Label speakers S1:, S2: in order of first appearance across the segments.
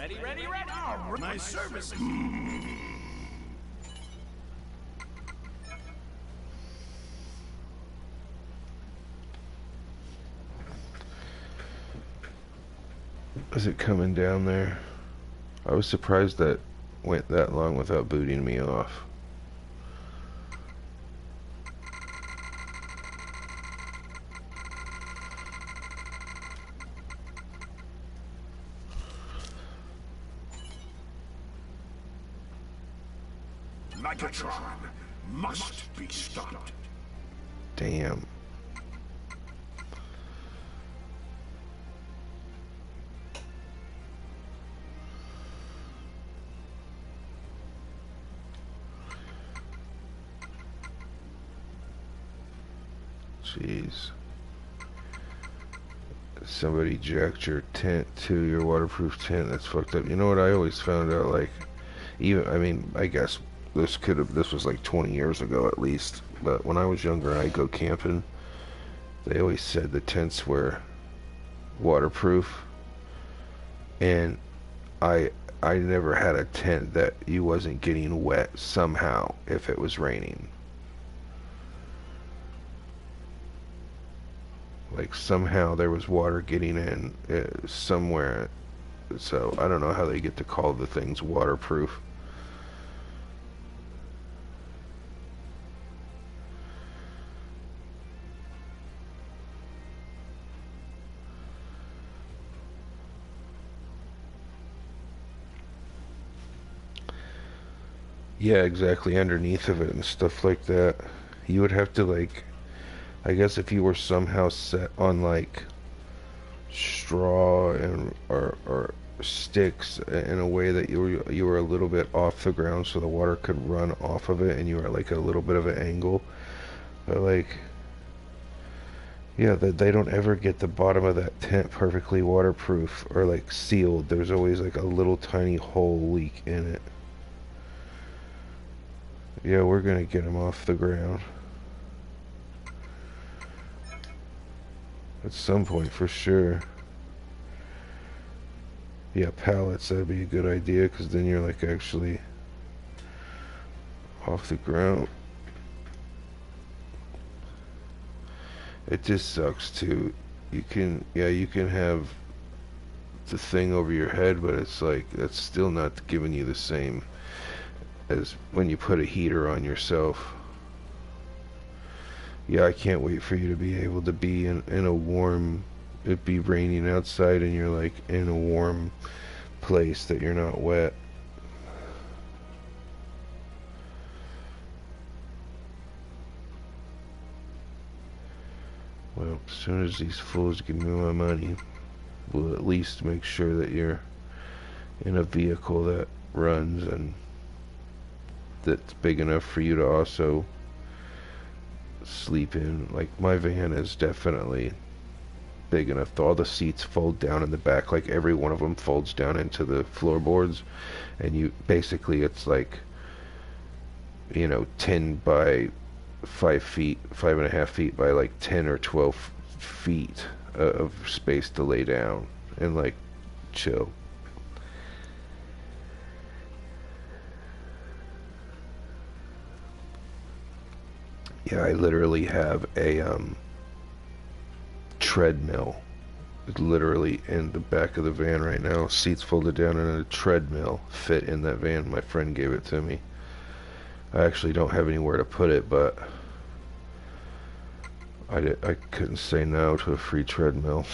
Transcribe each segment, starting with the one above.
S1: Ready, ready, ready! Oh,
S2: My service.
S3: Is it coming down there? I was surprised that went that long without booting me off.
S2: Megatron must be stopped.
S3: Damn. Jeez. Somebody jacked your tent to your waterproof tent. That's fucked up. You know what I always found out, like, even, I mean, I guess this was like 20 years ago at least, but when I was younger and I'd go camping, they always said the tents were waterproof, and I never had a tent that you wasn't getting wet somehow if it was raining. Like somehow there was water getting in somewhere, so I don't know how they get to call the things waterproof. Yeah, exactly, underneath of it and stuff like that. You would have to, like, I guess if you were somehow set on like straw and or sticks in a way that you were a little bit off the ground so the water could run off of it and you were like a little bit of an angle. But like, yeah, they don't ever get the bottom of that tent perfectly waterproof or like sealed. There's always like a little tiny hole leak in it. Yeah, we're gonna get them off the ground at some point for sure. Yeah, pallets, that'd be a good idea, because then you're like actually off the ground. It just sucks too. You can, yeah, you can have the thing over your head, but it's like, that's still not giving you the same as when you put a heater on yourself. Yeah, I can't wait for you to be able to be in a warm, it be raining outside and you're like in a warm place that you're not wet. Well, as soon as these fools give me my money, we'll at least make sure that you're in a vehicle that runs and that's big enough for you to also sleep in. Like, my van is definitely big enough. All the seats fold down in the back, like every one of them folds down into the floorboards, and you basically, it's like, you know, 10 by 5 feet, 5.5 feet by like 10 or 12 feet of space to lay down and like chill. Yeah, I literally have a treadmill literally in the back of the van right now. Seats folded down and a treadmill fit in that van. My friend gave it to me. I actually don't have anywhere to put it, but I couldn't say no to a free treadmill.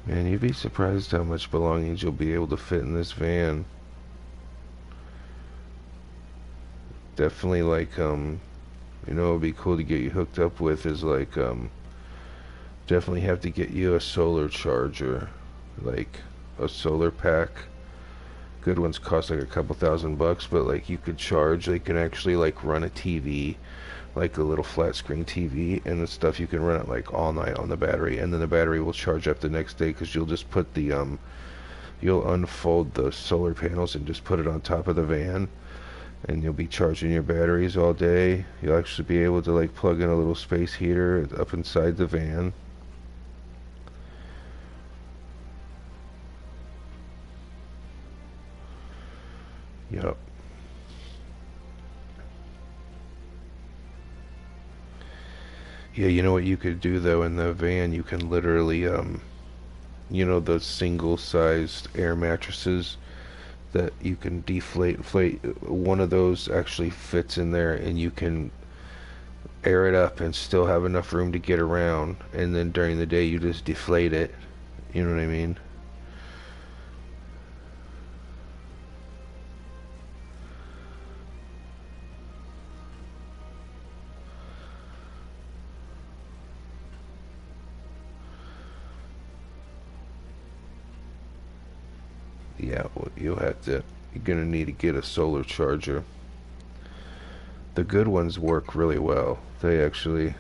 S3: Man, you'd be surprised how much belongings you'll be able to fit in this van. Definitely like, you know, it'd be cool to get you hooked up with is like, definitely have to get you a solar charger, like a solar pack. Good ones cost like a couple $1,000, but like you could charge, they can actually like run a TV, like a little flat screen TV, and the stuff you can run it like all night on the battery, and then the battery will charge up the next day because you'll just put the you'll unfold the solar panels and just put it on top of the van, and you'll be charging your batteries all day. You'll actually be able to like plug in a little space heater up inside the van. Yep. Yeah, you know what you could do though in the van? You can literally, you know, those single-sized air mattresses that you can deflate, inflate. One of those actually fits in there, and you can air it up and still have enough room to get around. And then during the day, you just deflate it. You know what I mean? Yeah, well, you're gonna need to get a solar charger. The good ones work really well. They actually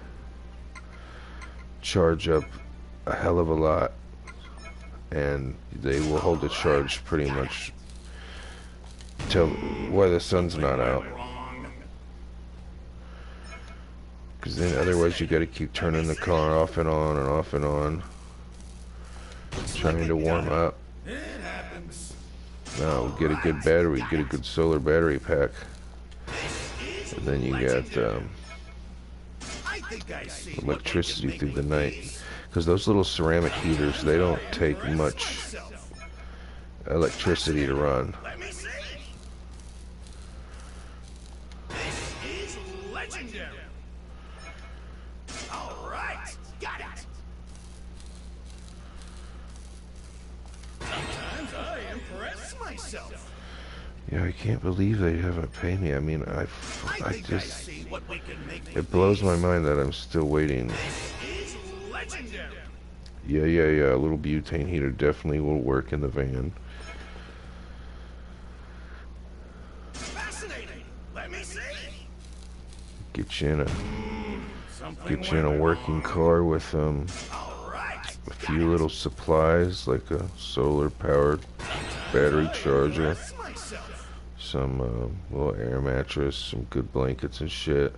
S3: charge up a hell of a lot, and they will hold a charge pretty much till while the sun's not out. Because then otherwise you gotta keep turning the car off and on and off and on, trying to warm up. No, get a good battery, get a good solar battery pack. And then you got electricity through the night. Because those little ceramic heaters, they don't take much electricity to run. Yeah, I can't believe they haven't paid me. I mean, I just, it blows my mind that I'm still waiting. Yeah, a little butane heater definitely will work in the van. Get you in a working car with a few little supplies like a solar powered battery charger, some little air mattress, some good blankets and shit.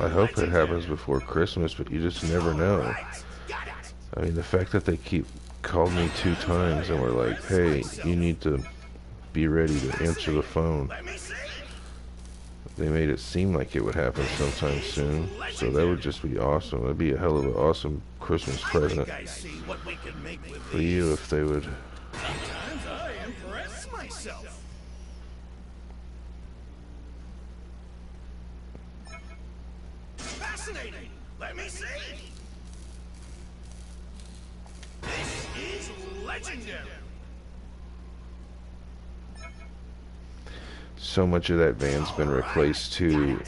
S3: I hope it happens before Christmas, but you just never know. I mean, the fact that they called me 2 times and were like, hey, you need to be ready to answer the phone. They made it seem like it would happen sometime soon, so that would just be awesome. That'd be a hell of an awesome Christmas present for you if they would.
S2: Fascinating. Let me see. This is legendary.
S3: So much of that van's been replaced too.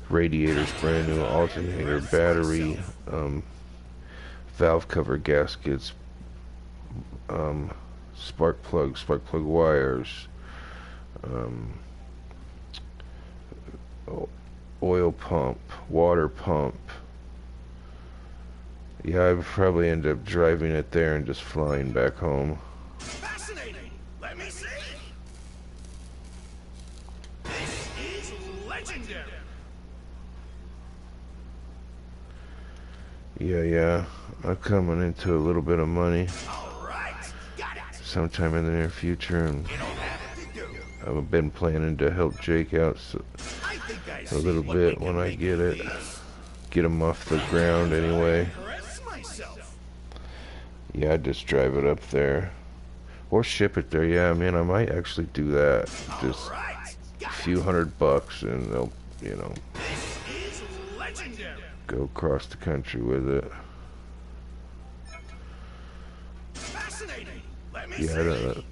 S3: Radiators, brand new, alternator, battery, valve cover gaskets, spark plug wires, oil pump, water pump. Yeah, I'd probably end up driving it there and just flying back home.
S2: Fascinating. Let me see. This is legendary.
S3: Yeah, I'm coming into a little bit of money
S2: Got it.
S3: sometime in the near future, and I've been planning to help Jake out a little bit when I get him off the ground anyway. Yeah, I'd just drive it up there. Or ship it there. Yeah, man, I might actually do that. Just
S2: Alright,
S3: a
S2: got
S3: few
S2: it.
S3: $100 and they'll, you know,
S2: This is legendary.
S3: go across the country with it.
S2: Fascinating. Let me
S3: Yeah,
S2: see.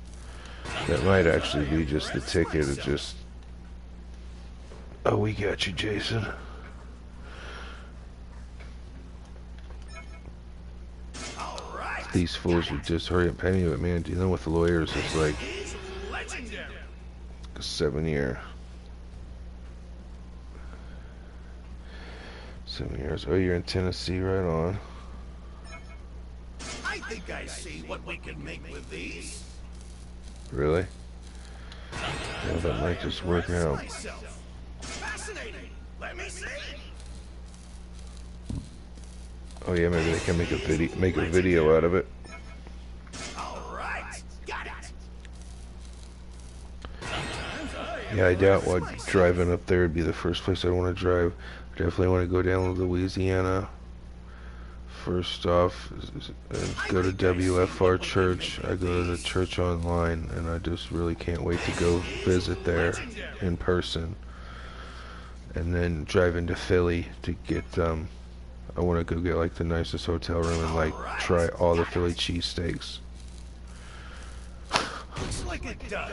S3: that might actually be just the ticket. It just... Oh, we got you, Jason.
S2: Alright.
S3: These fools would just hurry up paying it, man. Dealing with the lawyers is like
S2: Is legendary.
S3: a 7 year. 7 years. Oh, you're in Tennessee, right on.
S2: I think I see what we can make with these.
S3: Really? Yeah, that might just work out.
S2: Myself. Fascinating. Let me see.
S3: Oh yeah, maybe they can make a video out of it.
S2: Alright, got it.
S3: Yeah, I doubt what driving up there would be the first place I'd want to drive. I definitely want to go down to Louisiana. First off, go to WFR Church. I go to the church online, and I just really can't wait to go visit there in person. And then drive into Philly to get, I want to go get like the nicest hotel room and like try all the Philly cheesesteaks.
S2: Looks like it does.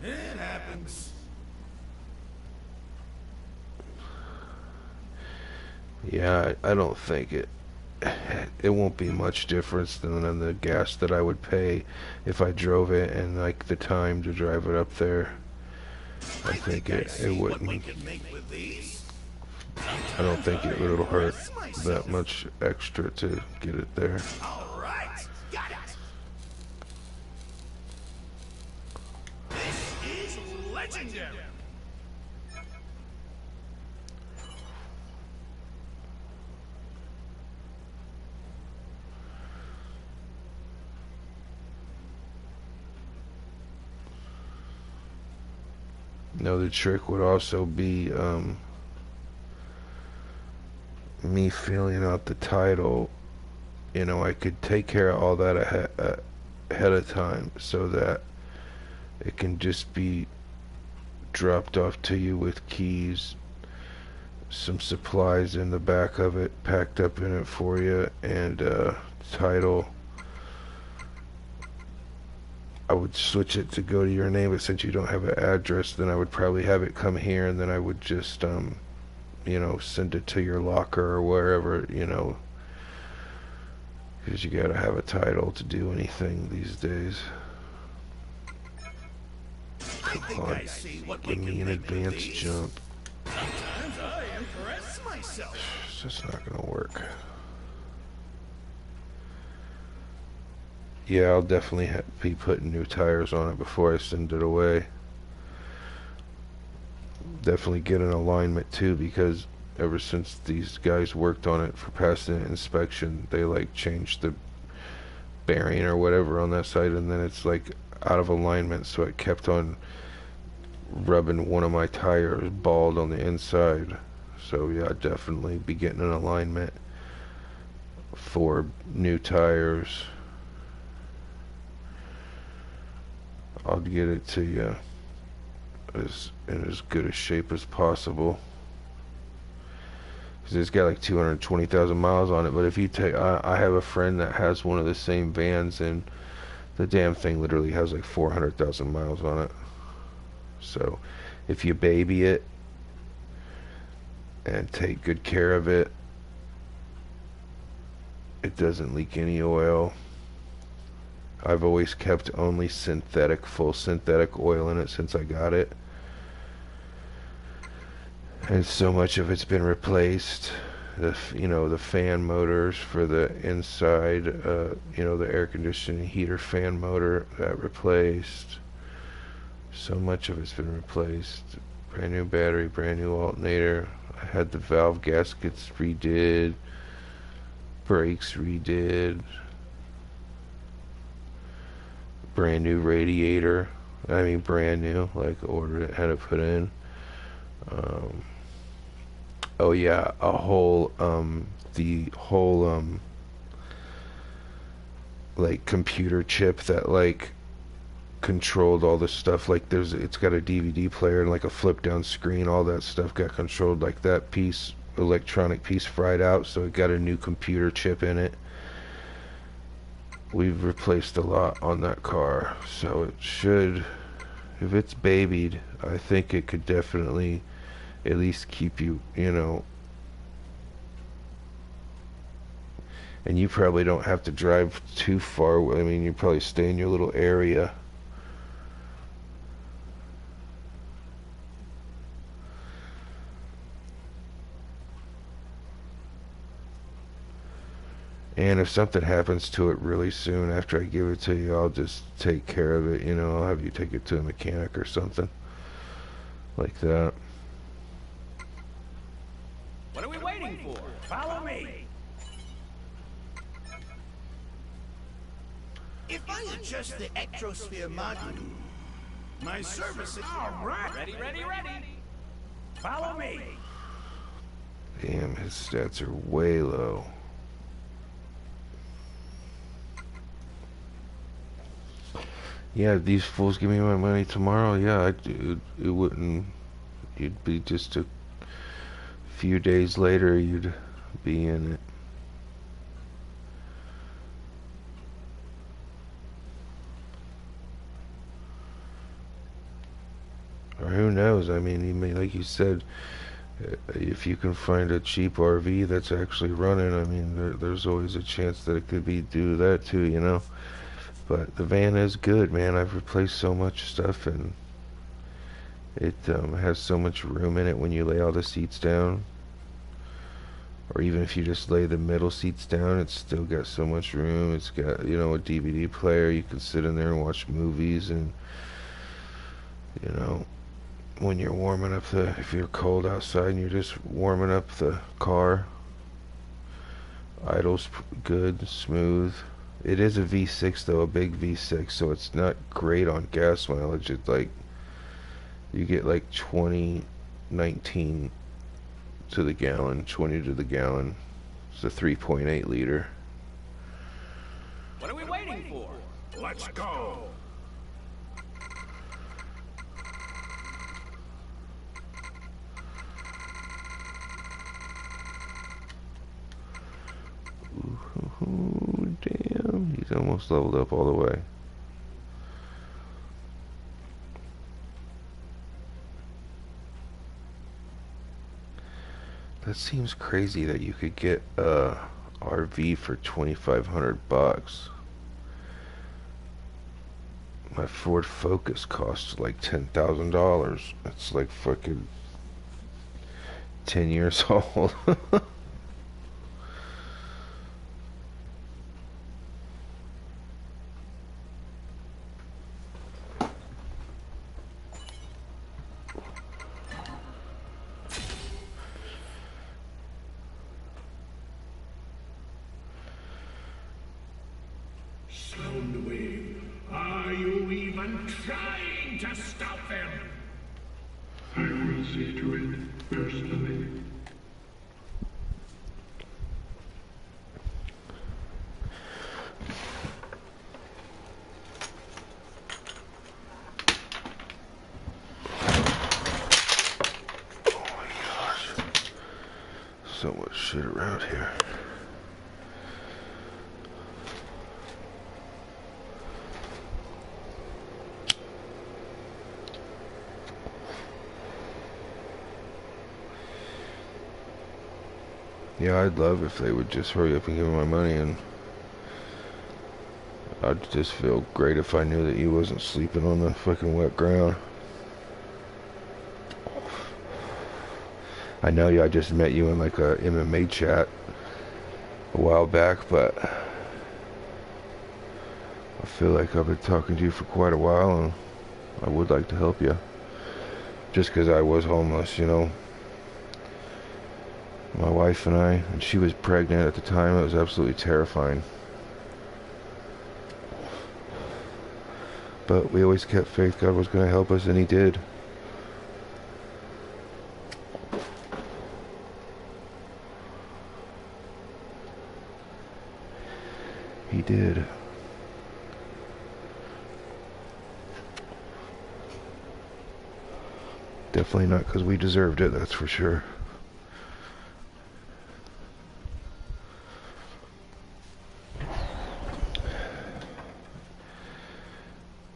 S2: It happens.
S3: Yeah, I don't think it won't be much difference than the gas that I would pay if I drove it and like the time to drive it up there. I think it wouldn't. I don't think it'll hurt that much extra to get it there.
S2: Alright, got it. This is legendary.
S3: No, the trick would also be me filling out the title. You know, I could take care of all that ahead of time so that it can just be dropped off to you with keys, some supplies in the back of it, packed up in it for you, and title. I would switch it to go to your name, but since you don't have an address, then I would probably have it come here, and then I would just, you know, send it to your locker or wherever, you know, because you gotta have a title to do anything these days. Come on, give me an advance jump.
S2: Sometimes I impress myself.
S3: It's just not gonna work. Yeah, I'll definitely be putting new tires on it before I send it away. Definitely get an alignment too, because ever since these guys worked on it for passing inspection, they like changed the bearing or whatever on that side, and then it's like out of alignment, so it kept on rubbing one of my tires bald on the inside. So yeah, I'd definitely be getting an alignment for new tires. I'll get it to you in as good a shape as possible. Because it's got like 220,000 miles on it. But if you take, I have a friend that has one of the same vans, and the damn thing literally has like 400,000 miles on it. So if you baby it and take good care of it, it doesn't leak any oil. I've always kept only full synthetic oil in it since I got it. And so much of it's been replaced. You know, the fan motors for the inside, you know, the air conditioning heater fan motor, that replaced. So much of it's been replaced. Brand new battery, brand new alternator. I had the valve gaskets redid. Brakes redid. Brand new radiator. I mean brand new, like ordered it, had it put in. Oh yeah, the whole like computer chip that like controlled all this stuff. Like it's got a DVD player and like a flip down screen. All that stuff got controlled. Like that piece, electronic piece, fried out, so it got a new computer chip in it. We've replaced a lot on that car, so it should, if it's babied, I think it could definitely at least keep you, you know, and you probably don't have to drive too far. I mean, you probably stay in your little area. And if something happens to it really soon after I give it to you, I'll just take care of it. You know, I'll have you take it to a mechanic or something like that.
S1: What are we waiting for?
S2: Follow me. If I adjust the ectrosphere module, my service is all right.
S1: Ready, ready, ready.
S2: Follow me.
S3: Damn, his stats are way low. Yeah, these fools give me my money tomorrow. Yeah, it wouldn't. You'd be just a few days later. You'd be in it. Or who knows? I mean, you may, like you said, if you can find a cheap RV that's actually running, I mean, there's always a chance that it could be do that too, you know. But the van is good, man. I've replaced so much stuff, and it has so much room in it when you lay all the seats down. Or even if you just lay the middle seats down, it's still got so much room. It's got, you know, a DVD player. You can sit in there and watch movies, and, you know, when you're warming up if you're cold outside and you're just warming up the car, idle's good, smooth. It is a V6 though, a big V6, so it's not great on gas mileage. It's like, you get like 20, 19 to the gallon, 20 to the gallon. It's a 3.8 liter.
S1: What are we waiting for?
S2: Let's go.
S3: Ooh, damn, he's almost leveled up all the way. That seems crazy that you could get a RV for $2,500. My Ford Focus costs like $10,000. It's like fucking 10 years old.
S4: Soundwave, are you even trying to stop them? I will see to it personally.
S3: Oh my gosh. So much shit around here. Yeah, I'd love if they would just hurry up and give me my money, and I'd just feel great if I knew that you wasn't sleeping on the fucking wet ground. I know you, I just met you in like a MMA chat a while back, but I feel like I've been talking to you for quite a while, and I would like to help you. Just because I was homeless, you know. My wife and she was pregnant at the time. It was absolutely terrifying. But we always kept faith God was going to help us, and He did. He did. Definitely not because we deserved it, that's for sure.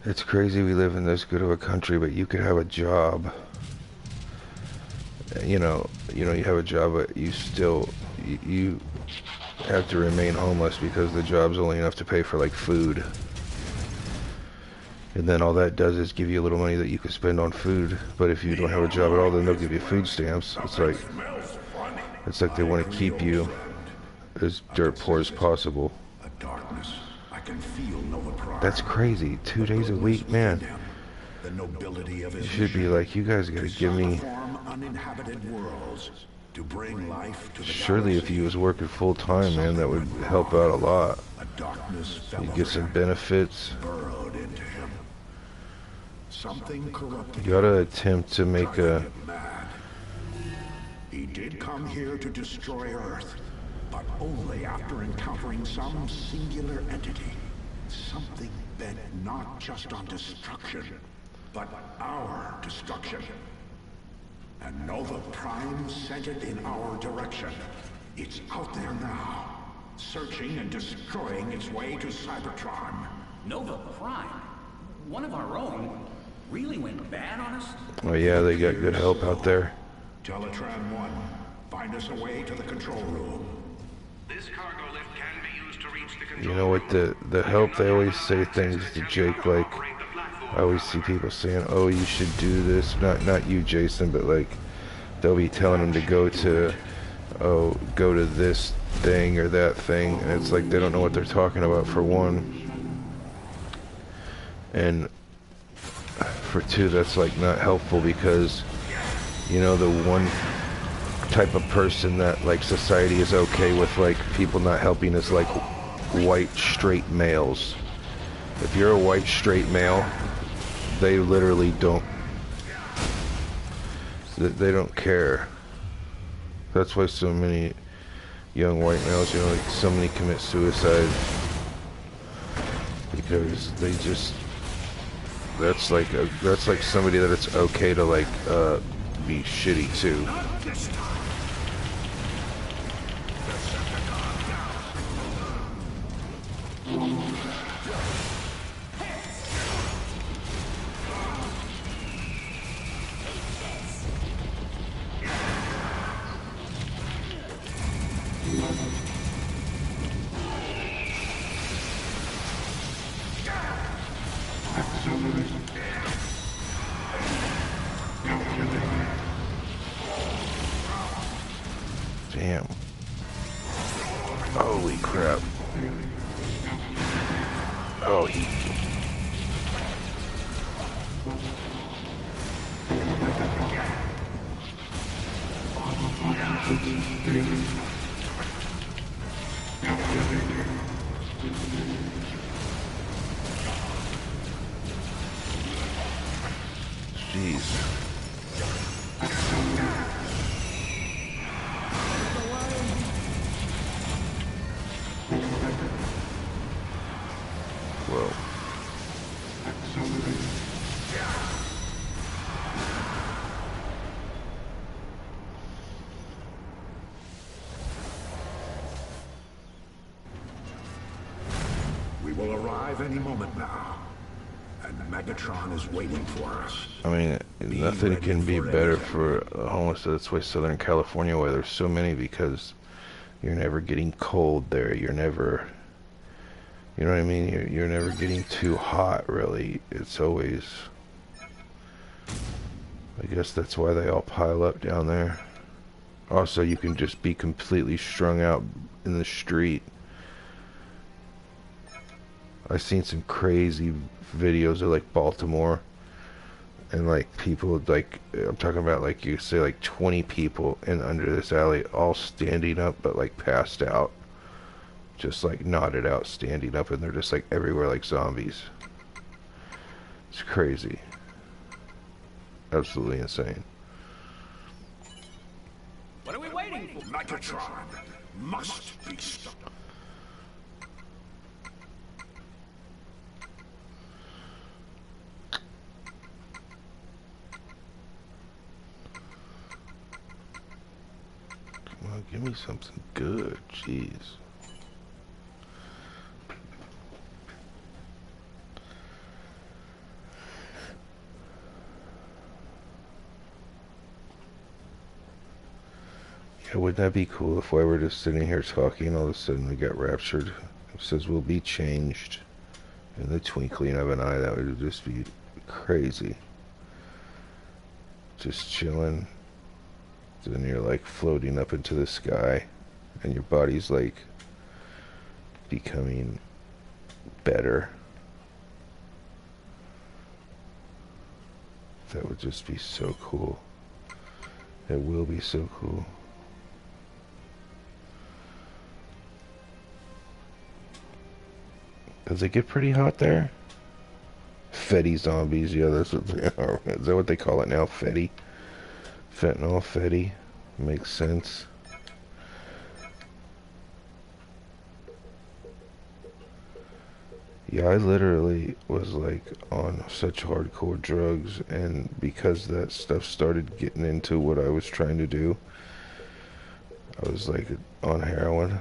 S3: It's crazy we live in this good of a country, but you could have a job. You have a job, but you still, you have to remain homeless because the job's only enough to pay for, like, food. And then all that does is give you a little money that you can spend on food. But if you don't have a job at all, then they'll give you food stamps. It's like they want to keep you as dirt poor as possible. That's crazy. 2 days a week, man. You should be like, you guys gotta give me... Surely if you was working full time, man, that would help out a lot. You get some benefits. You gotta attempt to make a...
S4: He did come here to destroy Earth, but only after encountering some singular entity. Something bent not just on destruction, but our destruction. And Nova Prime sent it in our direction. It's out there now, searching and destroying its way to Cybertron.
S1: Nova Prime? One of our own? Really went bad on us?
S3: Oh yeah, they got good help out there.
S4: Teletran 1, find us a way to the control room.
S5: This cargo lift can be used to reach the control
S3: You know what, the help, they always say things to Jake, like, I always see people saying, oh, you should do this, not you, Jason, but like, they'll be telling him to go to this thing or that thing, and it's like, they don't know what they're talking about, for one, and for two, that's like not helpful, because, you know, the one type of person that, like, society is okay with, like, people not helping is, like, white straight males. If you're a white straight male, they literally don't, they don't care. That's why so many young white males, you know, like, so many commit suicide, because they just, that's like somebody that it's okay to, like, be shitty to. Damn. Holy crap. Oh, jeez. Whoa.
S4: We will arrive any moment now, and Megatron is waiting for us.
S3: I mean, nothing can be better for a homeless. That's why Southern California, why there's so many, because you're never getting cold there. You're never, you know what I mean? You're never getting too hot, really. It's always, I guess that's why they all pile up down there. Also, you can just be completely strung out in the street. I've seen some crazy videos of, like, Baltimore, and, like, people, like, I'm talking about, like, you say, like, 20 people in under this alley, all standing up, but, like, passed out. Just, like, nodded out, standing up, and they're just, like, everywhere like zombies. It's crazy. Absolutely insane.
S1: What are we waiting for?
S4: Megatron must be stopped.
S3: on, give me something good. Jeez. Yeah, wouldn't that be cool if I were just sitting here talking and all of a sudden we got raptured? It says we'll be changed in the twinkling of an eye. That would just be crazy. Just chilling. Then you're like floating up into the sky and your body's like becoming better. That would just be so cool. It will be so cool. Does it get pretty hot there? Fetty zombies, yeah, that's what they are. Is that what they call it now? Fetty? Fentanyl, Fetty. Makes sense. Yeah, I literally was like on such hardcore drugs, and because that stuff started getting into what I was trying to do, I was like on heroin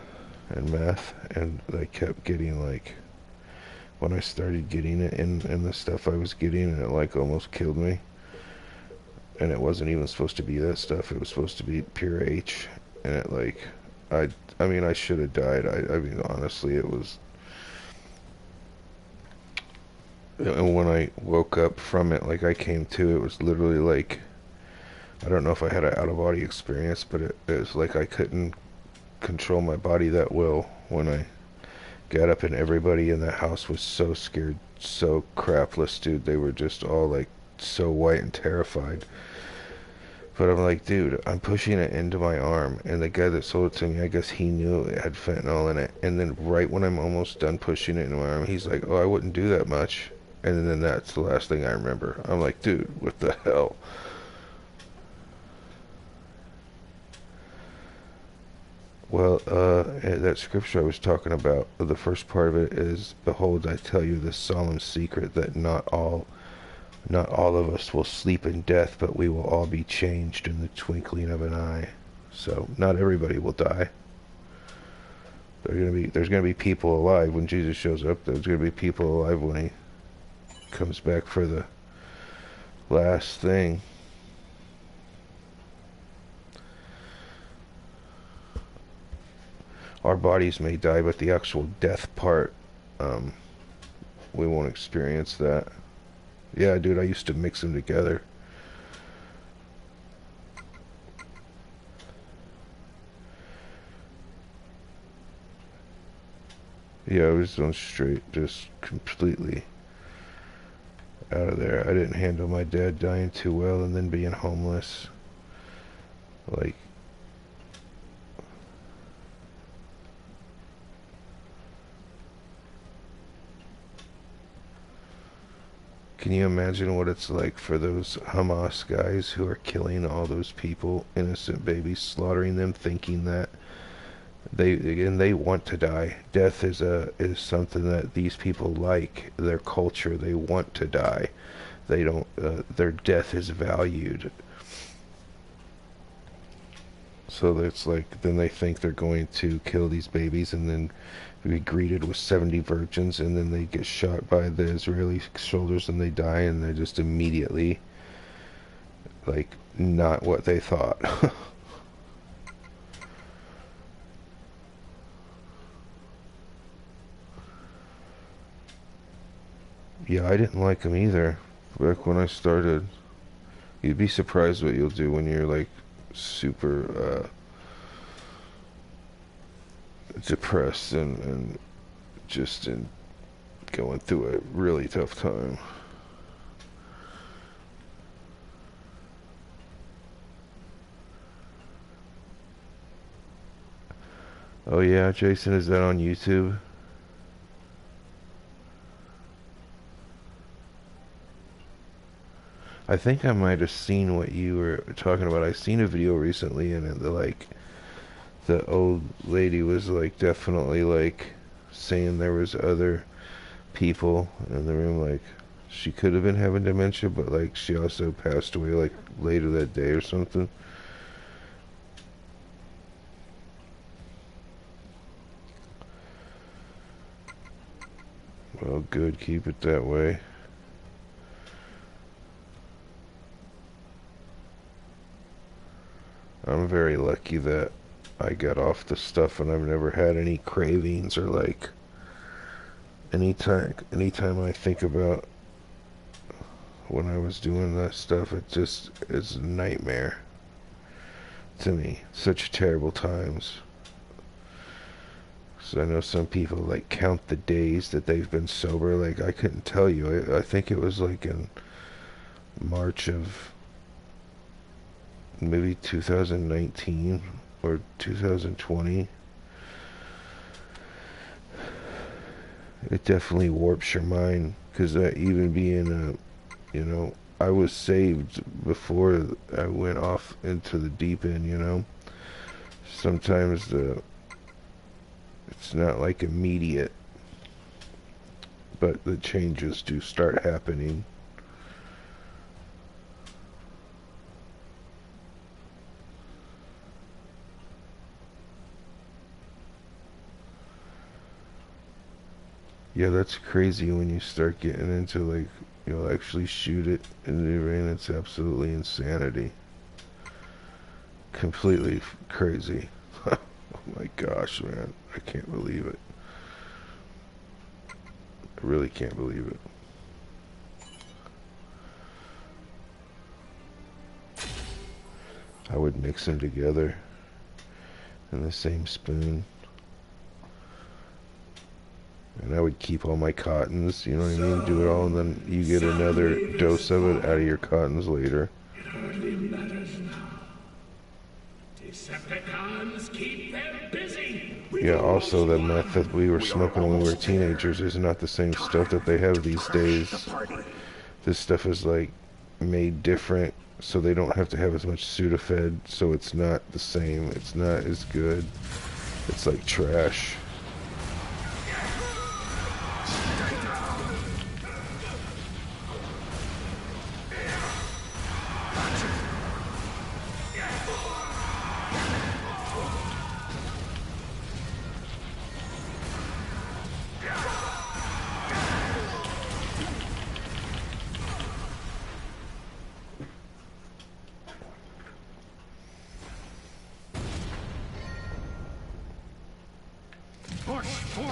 S3: and meth, and I kept getting like, when I started getting it in the stuff I was getting, and it like almost killed me. And it wasn't even supposed to be that stuff. It was supposed to be pure H, and it like, I mean, I should have died. I mean, honestly, it was. And when I woke up from it, like I came to, it was literally like, I don't know if I had an out-of-body experience, but it was like I couldn't control my body that well when I got up, and everybody in the house was so scared, so crapless, dude. They were just all like so white and terrified. But I'm like, dude, I'm pushing it into my arm, and the guy that sold it to me, I guess he knew it had fentanyl in it. And then right when I'm almost done pushing it into my arm, he's like, oh, I wouldn't do that much. And then that's the last thing I remember. I'm like, dude, what the hell? Well, that scripture I was talking about, the first part of it is, behold, I tell you this solemn secret, that not all of us will sleep in death, but we will all be changed in the twinkling of an eye. So not everybody will die. There's gonna be people alive when Jesus shows up. There's gonna be people alive when he comes back for the last thing. Our bodies may die, but the actual death part, we won't experience that. Yeah, dude, I used to mix them together. Yeah, I was on straight, just completely out of there. I didn't handle my dad dying too well, and then being homeless. Like, can you imagine what it's like for those Hamas guys who are killing all those people, innocent babies, slaughtering them, thinking that they want to die. Death is something that these people like, their culture. They want to die. They don't. Their death is valued. So it's like, then they think they're going to kill these babies and then be greeted with 70 virgins, and then they get shot by the Israeli soldiers and they die, and they're just immediately like not what they thought. Yeah, I didn't like them either back when I started. You'd be surprised what you'll do when you're like super depressed and just going through a really tough time. Oh yeah, Jason, is that on YouTube? I think I might have seen what you were talking about. I seen a video recently, and the old lady was like definitely like saying there was other people in the room. Like, she could have been having dementia, but like she also passed away like later that day or something. Well, good. Keep it that way. I'm very lucky that I got off the stuff and I've never had any cravings or like anytime I think about when I was doing that stuff, it just is a nightmare to me. Such terrible times. So I know some people like count the days that they've been sober. Like I couldn't tell you. I think it was like in March of maybe 2019 or 2020. It definitely warps your mind because even being I was saved before I went off into the deep end. Sometimes it's not like immediate, but the changes do start happening. Yeah, that's crazy when you start getting into like you'll actually shoot it in the rain. It's absolutely insanity. Completely crazy. Oh my gosh, man. I can't believe it. I really can't believe it. I would mix them together in the same spoon. And I would keep all my cottons, you know what I mean? Do it all, and then you get another dose of it out of your cottons later.
S6: It hardly matters now. Decepticons keep them busy.
S3: Yeah, also the meth that we were smoking when we were teenagers is not the same stuff that they have these days. This stuff is like made different, so they don't have to have as much Sudafed, so it's not the same. It's not as good. It's like trash.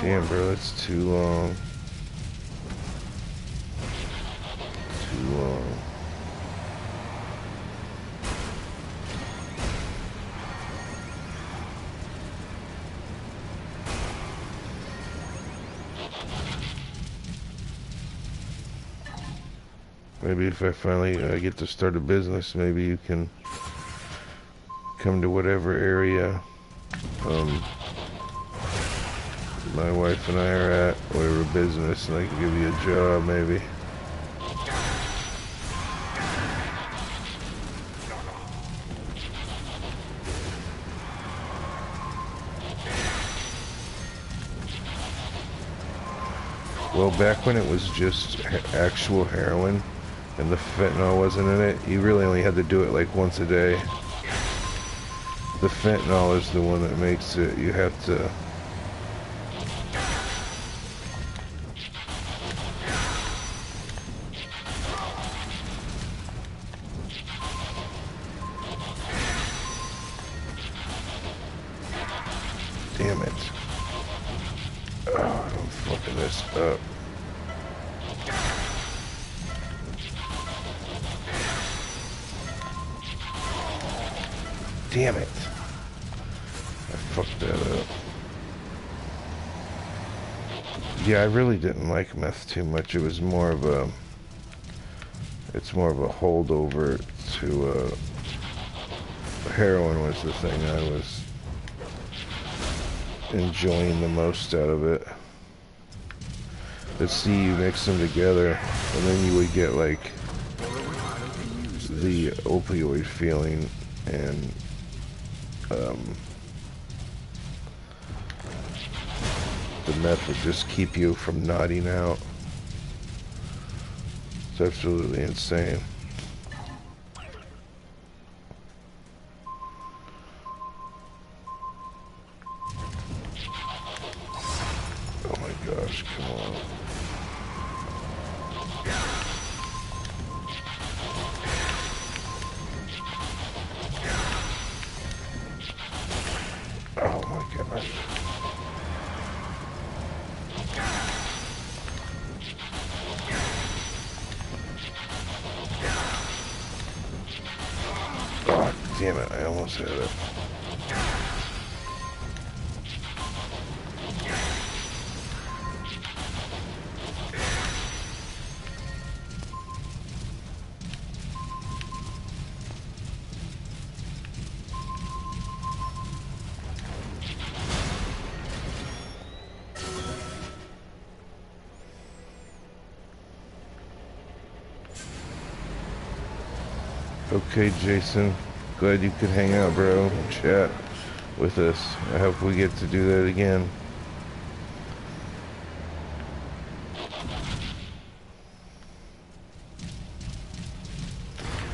S3: Damn, bro, that's too long. Too long. Maybe if I finally get to start a business, maybe you can come to whatever area my wife and I are at, whatever business, and I can give you a job, maybe. Well, back when it was just actual heroin and the fentanyl wasn't in it, you really only had to do it like once a day. The fentanyl is the one that makes it, you have to... Damn it. Oh, I'm fucking this up. Damn it. I fucked that up. Yeah, I really didn't like meth too much. It was more of a... It's more of a holdover to, heroin was the thing I was enjoying the most out of it. Let's see, you mix them together, and then you would get like the opioid feeling, and the meth would just keep you from nodding out. It's absolutely insane. Oh my gosh, come on. Oh, damn it, I almost had it. Okay, Jason, glad you could hang out, bro, and chat with us. I hope we get to do that again.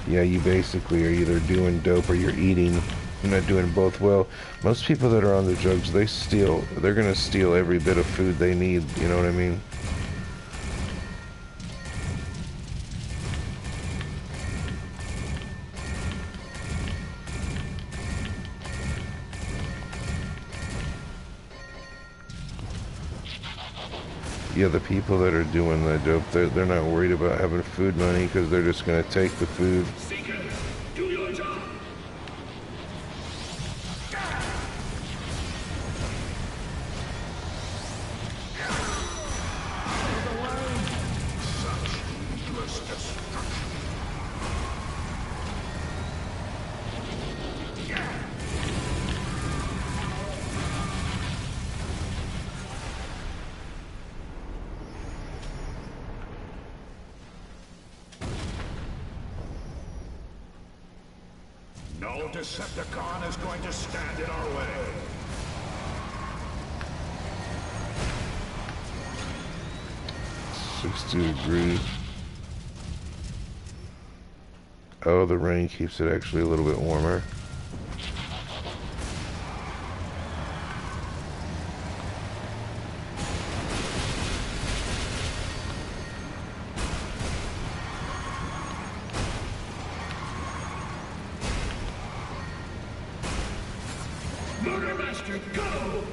S3: Yeah, you basically are either doing dope or you're eating. You're not doing both well. Most people that are on the drugs, they're gonna steal every bit of food they need, you know what I mean? Yeah, the people that are doing the dope, they're not worried about having food money because they're just going to take the food.
S6: Seeker, do your job.
S4: No Decepticon is going to stand in our way.
S3: $60 degrees. Oh, the rain keeps it actually a little bit warmer.
S6: Murder Master, go!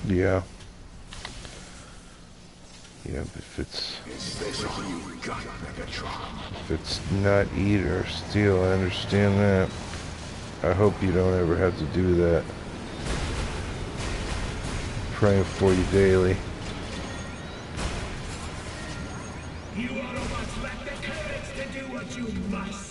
S3: Yeah. Yeah, if it's not eat or steal, I understand that. I hope you don't ever have to do that. Praying for you daily.
S6: You Autobots lack the courage to do what you must.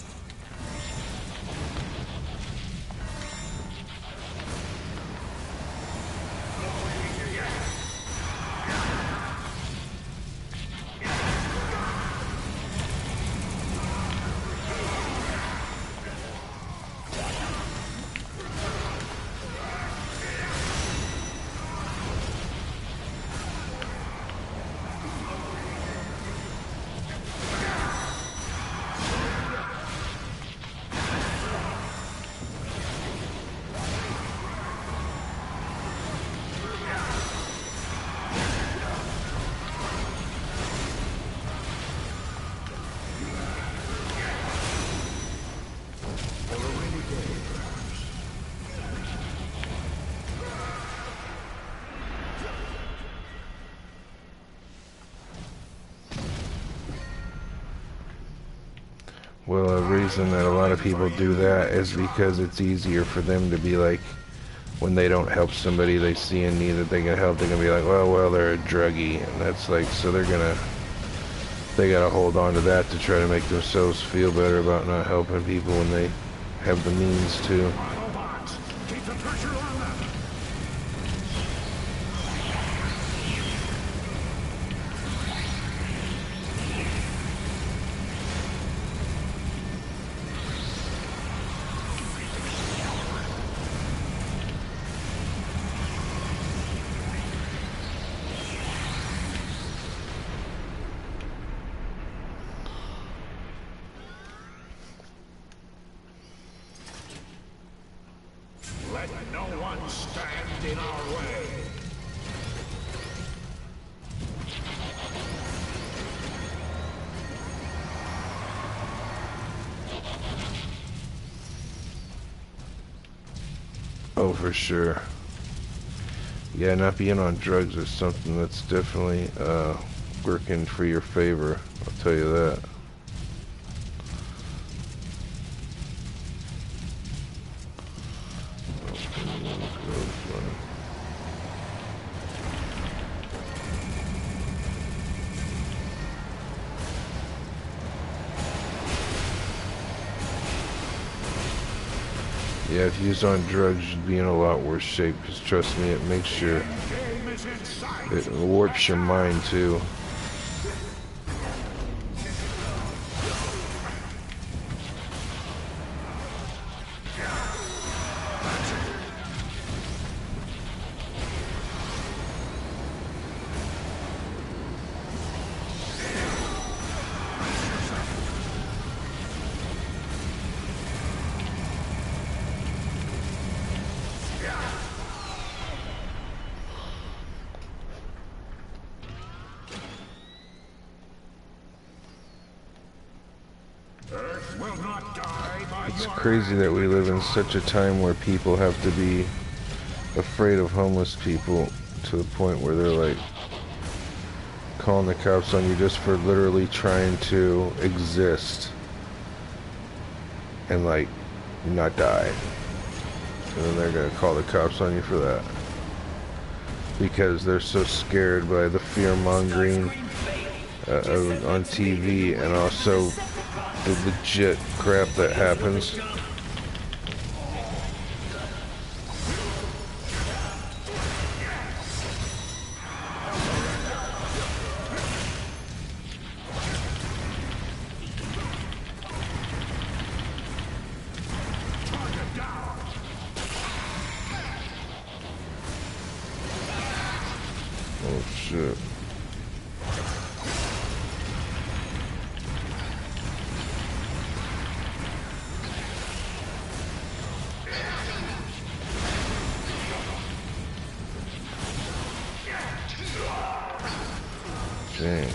S3: Well, a reason that a lot of people do that is because it's easier for them to be like, when they don't help somebody they see in need that they can help, they're gonna be like, well, they're a druggie, and that's like, so they gotta hold on to that to try to make themselves feel better about not helping people when they have the means to.
S4: Autobots, keep the pressure on them. Let no one stand in our way.
S3: Oh, for sure. Yeah, not being on drugs is something that's definitely working for your favor, I'll tell you that. Yeah, if you was on drugs, you'd be in a lot worse shape, because trust me, it makes your,
S4: Game is in sight.
S3: it warps your mind too.
S4: Earth will not die by
S3: It's
S4: your
S3: crazy that we live in such a time where people have to be afraid of homeless people to the point where they're like calling the cops on you just for literally trying to exist and like not die. And then they're gonna call the cops on you for that because they're so scared by the fear-mongering on TV and also the legit crap that happens. Oh shit. Dang.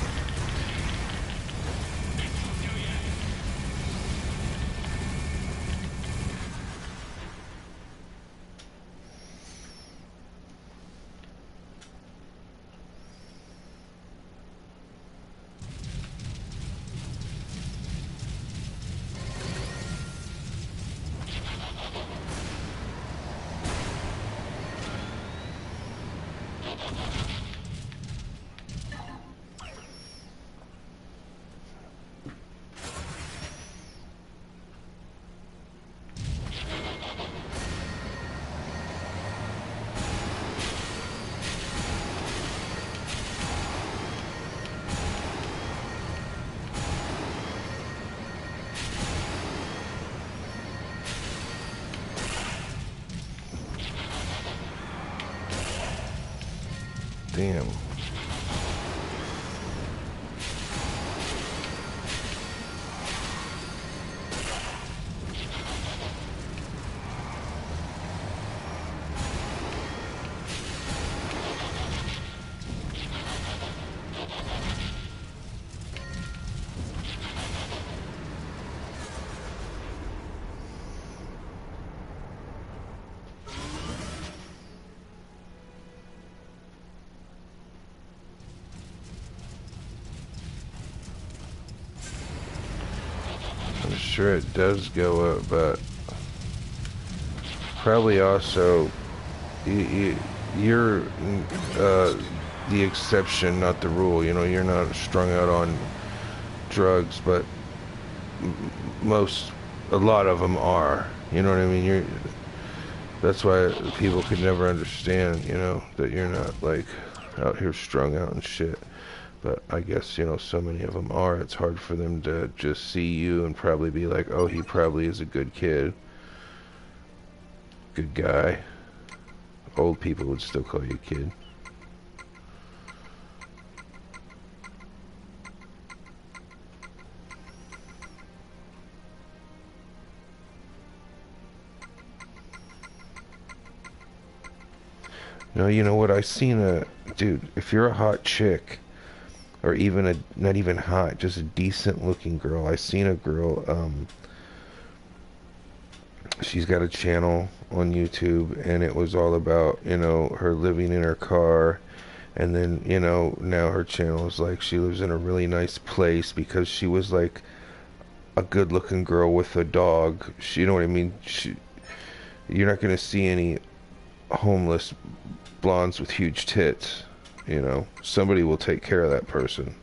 S3: Damn. I'm sure it does go up, but probably also you're the exception, not the rule. You know, you're not strung out on drugs, but a lot of them are. You know what I mean? That's why people could never understand, you know, that you're not like out here strung out and shit. But I guess, you know, so many of them are. It's hard for them to just see you and probably be like, oh, he probably is a good kid. Good guy. Old people would still call you a kid. No, you know what? I seen dude, if you're a hot chick, or even not even hot, just a decent looking girl. I seen a girl, she's got a channel on YouTube, and it was all about, you know, her living in her car, and then, you know, now her channel is like she lives in a really nice place because she was like a good looking girl with a dog. You know what I mean? You're not gonna see any homeless blondes with huge tits, you know. Somebody will take care of that person.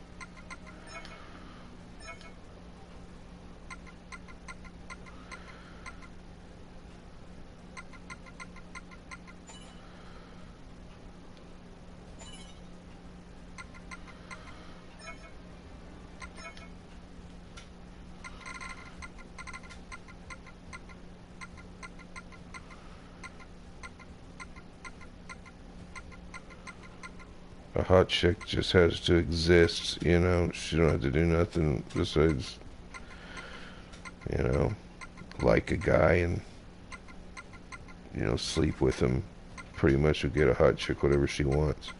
S3: A hot chick just has to exist, you know. She don't have to do nothing besides, you know, like a guy and, you know, sleep with him. Pretty much will get a hot chick whatever she wants.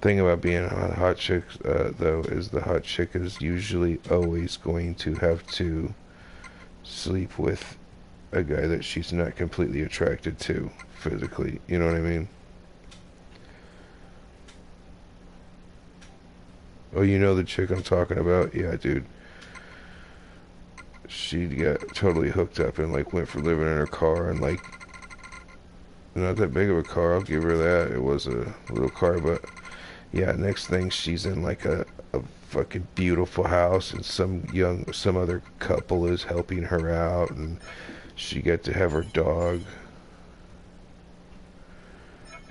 S3: Thing about being a hot chick, though, is the hot chick is usually always going to have to sleep with a guy that she's not completely attracted to physically. You know what I mean? Oh, you know the chick I'm talking about? Yeah, dude. She got totally hooked up and like went for living in her car, and like not that big of a car, I'll give her that. It was a little car, but yeah, next thing she's in like a fucking beautiful house, and some other couple is helping her out, and she got to have her dog.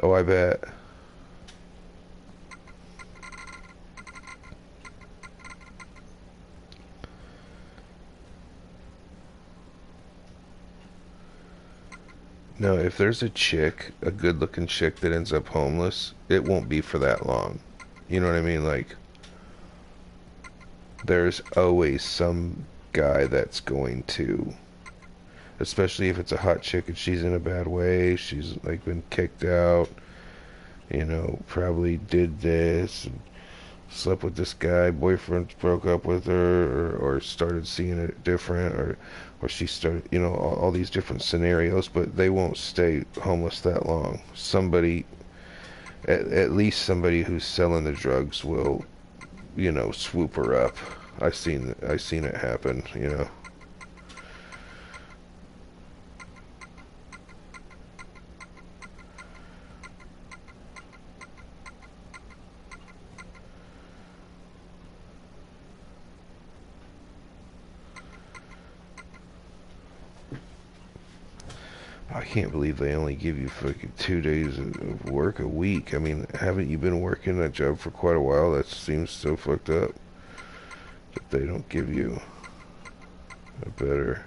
S3: Oh, I bet. No, if there's a chick, a good-looking chick that ends up homeless, it won't be for that long. You know what I mean? Like, there's always some guy that's going to, especially if it's a hot chick and she's in a bad way, she's like been kicked out, you know, probably did this, and slept with this guy, boyfriend broke up with her, or started seeing it different, or she started, you know, all these different scenarios, but they won't stay homeless that long. Somebody, at least somebody who's selling the drugs will, you know, swoop her up. I seen it happen, you know. I can't believe they only give you fucking 2 days of work a week. I mean, haven't you been working that job for quite a while? That seems so fucked up that they don't give you a better...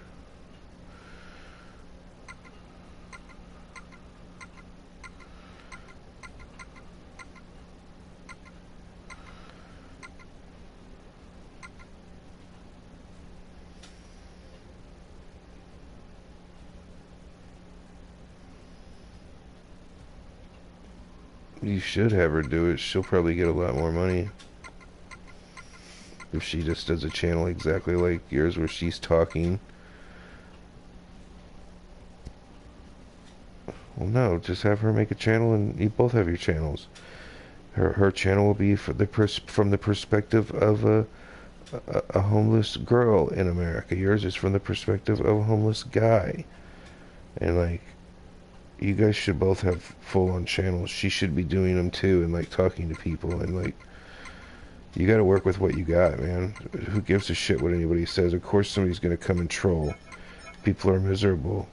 S3: You should have her do it. She'll probably get a lot more money if she just does a channel exactly like yours where she's talking. Well, no, just have her make a channel and you both have your channels. Her channel will be for from the perspective of a homeless girl in America. Yours is from the perspective of a homeless guy. And like, you guys should both have full-on channels. She should be doing them too, and like talking to people, and like, you got to work with what you got, man. Who gives a shit what anybody says? Of course somebody's going to come and troll. People are miserable.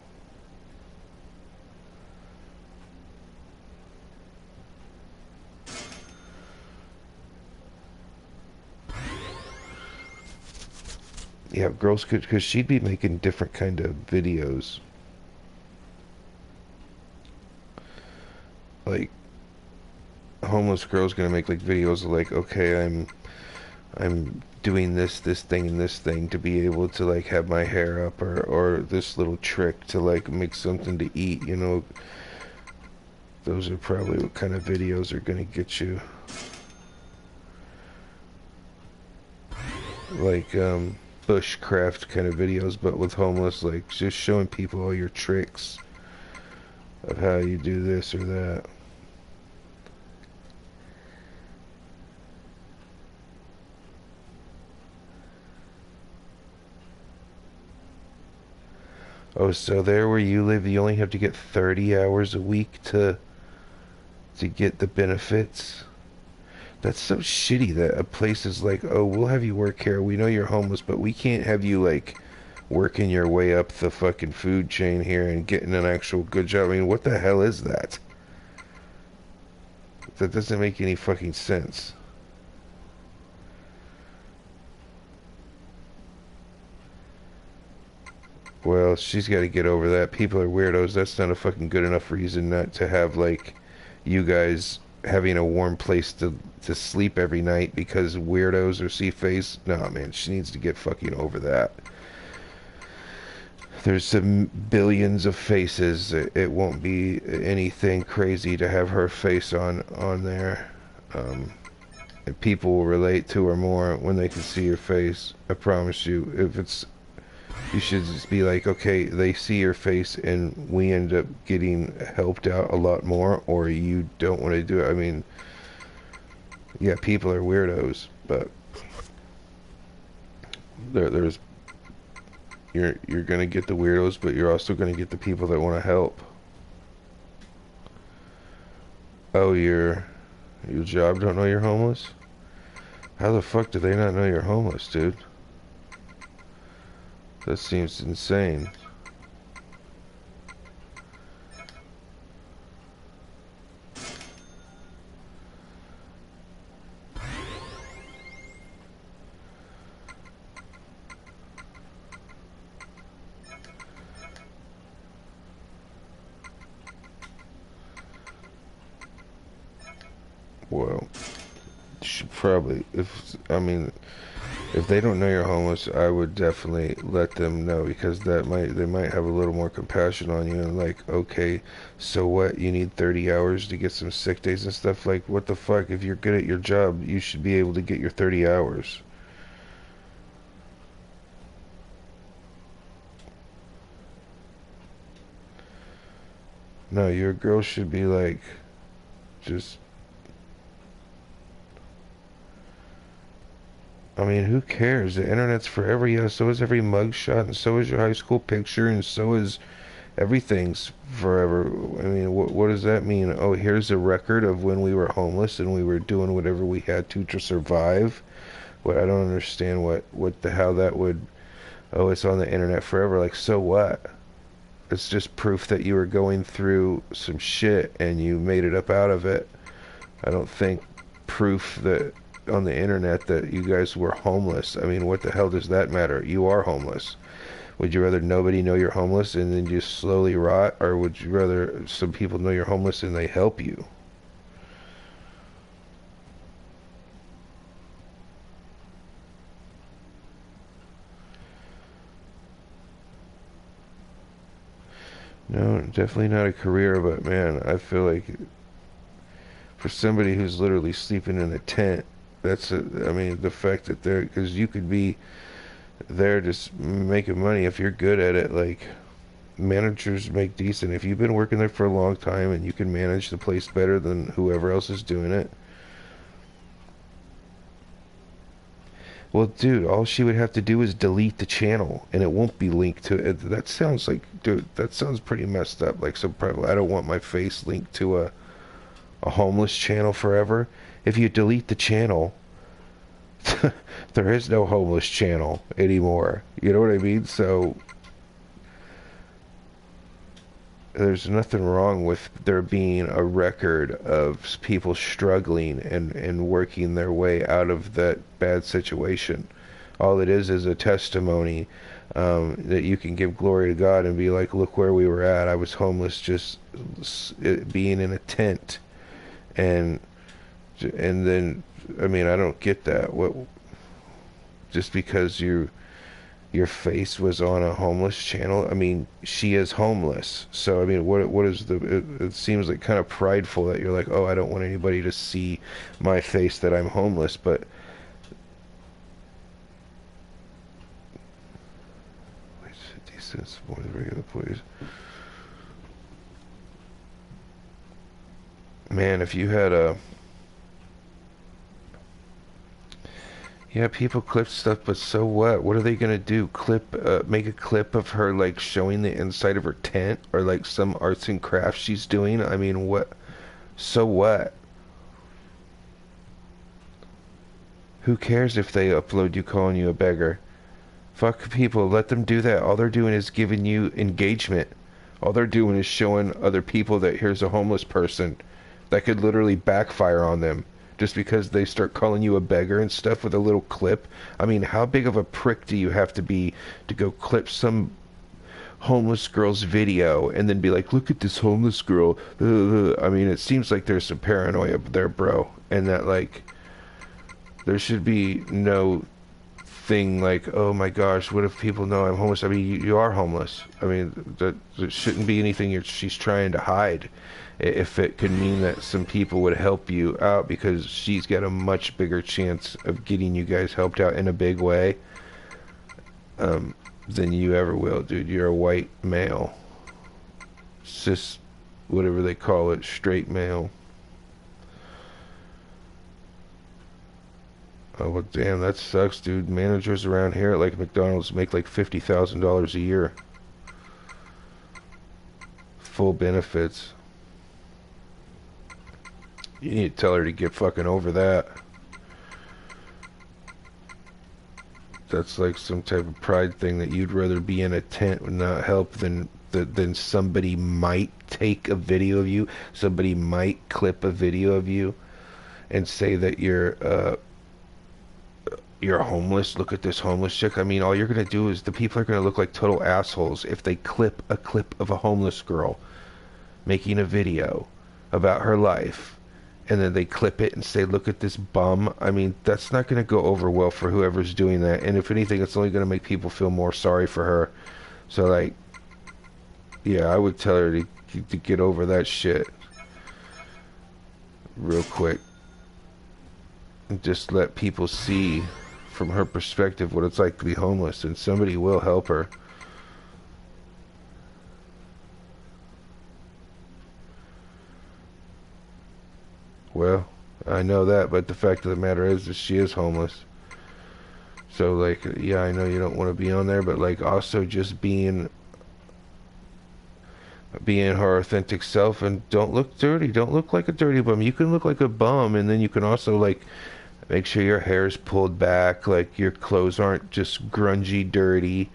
S3: Yeah, girls could, because she'd be making different kind of videos. Like, a homeless girl's gonna make like videos of like, okay, I'm doing this thing and this thing to be able to like have my hair up, or this little trick to like make something to eat, you know. Those are probably what kind of videos are gonna get you. Like, bushcraft kind of videos, but with homeless, like just showing people all your tricks of how you do this or that. Oh, so there where you live, you only have to get 30 hours a week to get the benefits? That's so shitty that a place is like, oh, we'll have you work here. We know you're homeless, but we can't have you like working your way up the fucking food chain here and getting an actual good job. I mean, what the hell is that? That doesn't make any fucking sense. Well, she's got to get over that. People are weirdos. That's not a fucking good enough reason not to have like you guys having a warm place to sleep every night because weirdos or see face. Nah, man, she needs to get fucking over that. There's some billions of faces. It won't be anything crazy to have her face on there. And people will relate to her more when they can see your face. I promise you. If it's, you should just be like, okay, they see your face and we end up getting helped out a lot more, or you don't want to do it. I mean, yeah, people are weirdos, but there's you're gonna get the weirdos, but you're also gonna get the people that want to help. Oh, your job don't know you're homeless? How the fuck do they not know you're homeless, dude? That seems insane. Well, you should probably, if they don't know you're homeless, I would definitely let them know, because they might have a little more compassion on you and like, okay, so what, you need 30 hours to get some sick days and stuff? Like, what the fuck? If you're good at your job, you should be able to get your 30 hours. No, your girl should be like, just, I mean, who cares? The internet's forever. Yeah, so is every mugshot, and so is your high school picture, and so is everything's forever. I mean, what does that mean? Oh, here's a record of when we were homeless and we were doing whatever we had to survive. What, I don't understand how that would. Oh, it's on the internet forever. Like, so what? It's just proof that you were going through some shit and you made it up out of it. I don't think proof that on the internet that you guys were homeless. I mean, what the hell does that matter? You are homeless. Would you rather nobody know you're homeless and then just slowly rot, or would you rather some people know you're homeless and they help you? No, definitely not a career, but man, I feel like for somebody who's literally sleeping in a tent, I mean, the fact that because you could be there just making money if you're good at it. Like, managers make decent. If you've been working there for a long time and you can manage the place better than whoever else is doing it, Well, dude, all she would have to do is delete the channel, and it won't be linked to it. That sounds like, dude, that sounds pretty messed up. Like, so probably, I don't want my face linked to a homeless channel forever. If you delete the channel, there is no homeless channel anymore. You know what I mean? So there's nothing wrong with there being a record of people struggling and working their way out of that bad situation. All it is a testimony that you can give glory to God and be like, look where we were at. I was homeless, just being in a tent, and then, I mean, I don't get that. What, just because your face was on a homeless channel? I mean, she is homeless. So, I mean, what is it seems like kind of prideful that you're like, oh, I don't want anybody to see my face that I'm homeless, but wait, 50 cents more than regular please. Man, if you had a yeah, people clip stuff, but so what? What are they gonna do? Make a clip of her like showing the inside of her tent, or like some arts and crafts she's doing? I mean, what? So what? Who cares if they upload you calling you a beggar? Fuck people, let them do that. All they're doing is giving you engagement. All they're doing is showing other people that here's a homeless person that could literally backfire on them. Just because they start calling you a beggar and stuff with a little clip. I mean, how big of a prick do you have to be to go clip some homeless girl's video and then be like, look at this homeless girl. I mean, it seems like there's some paranoia there, bro. And that, like, there should be no thing like, oh my gosh, what if people know I'm homeless? I mean, you are homeless. I mean, there shouldn't be anything she's trying to hide. If it could mean that some people would help you out, because she's got a much bigger chance of getting you guys helped out in a big way than you ever will, dude. You're a white male. Cis, whatever they call it, straight male. Oh, well, damn, that sucks, dude. Managers around here at like McDonald's make like $50,000 a year. Full benefits. You need to tell her to get fucking over that. That's like some type of pride thing, that you'd rather be in a tent with not help than somebody might take a video of you, somebody might clip a video of you and say that you're homeless. Look at this homeless chick. I mean, all you're gonna do is, the people are gonna look like total assholes if they clip a clip of a homeless girl making a video about her life, and then they clip it and say, look at this bum. I mean, that's not going to go over well for whoever's doing that. And if anything, it's only going to make people feel more sorry for her. So, like, yeah, I would tell her to get over that shit real quick. And just let people see from her perspective what it's like to be homeless, and somebody will help her. Well, I know that, but the fact of the matter is that she is homeless. So, like, yeah, I know you don't want to be on there, but, like, also just being her authentic self, and don't look dirty. Don't look like a dirty bum. You can look like a bum, and then you can also, like, make sure your hair's pulled back, like, your clothes aren't just grungy, dirty,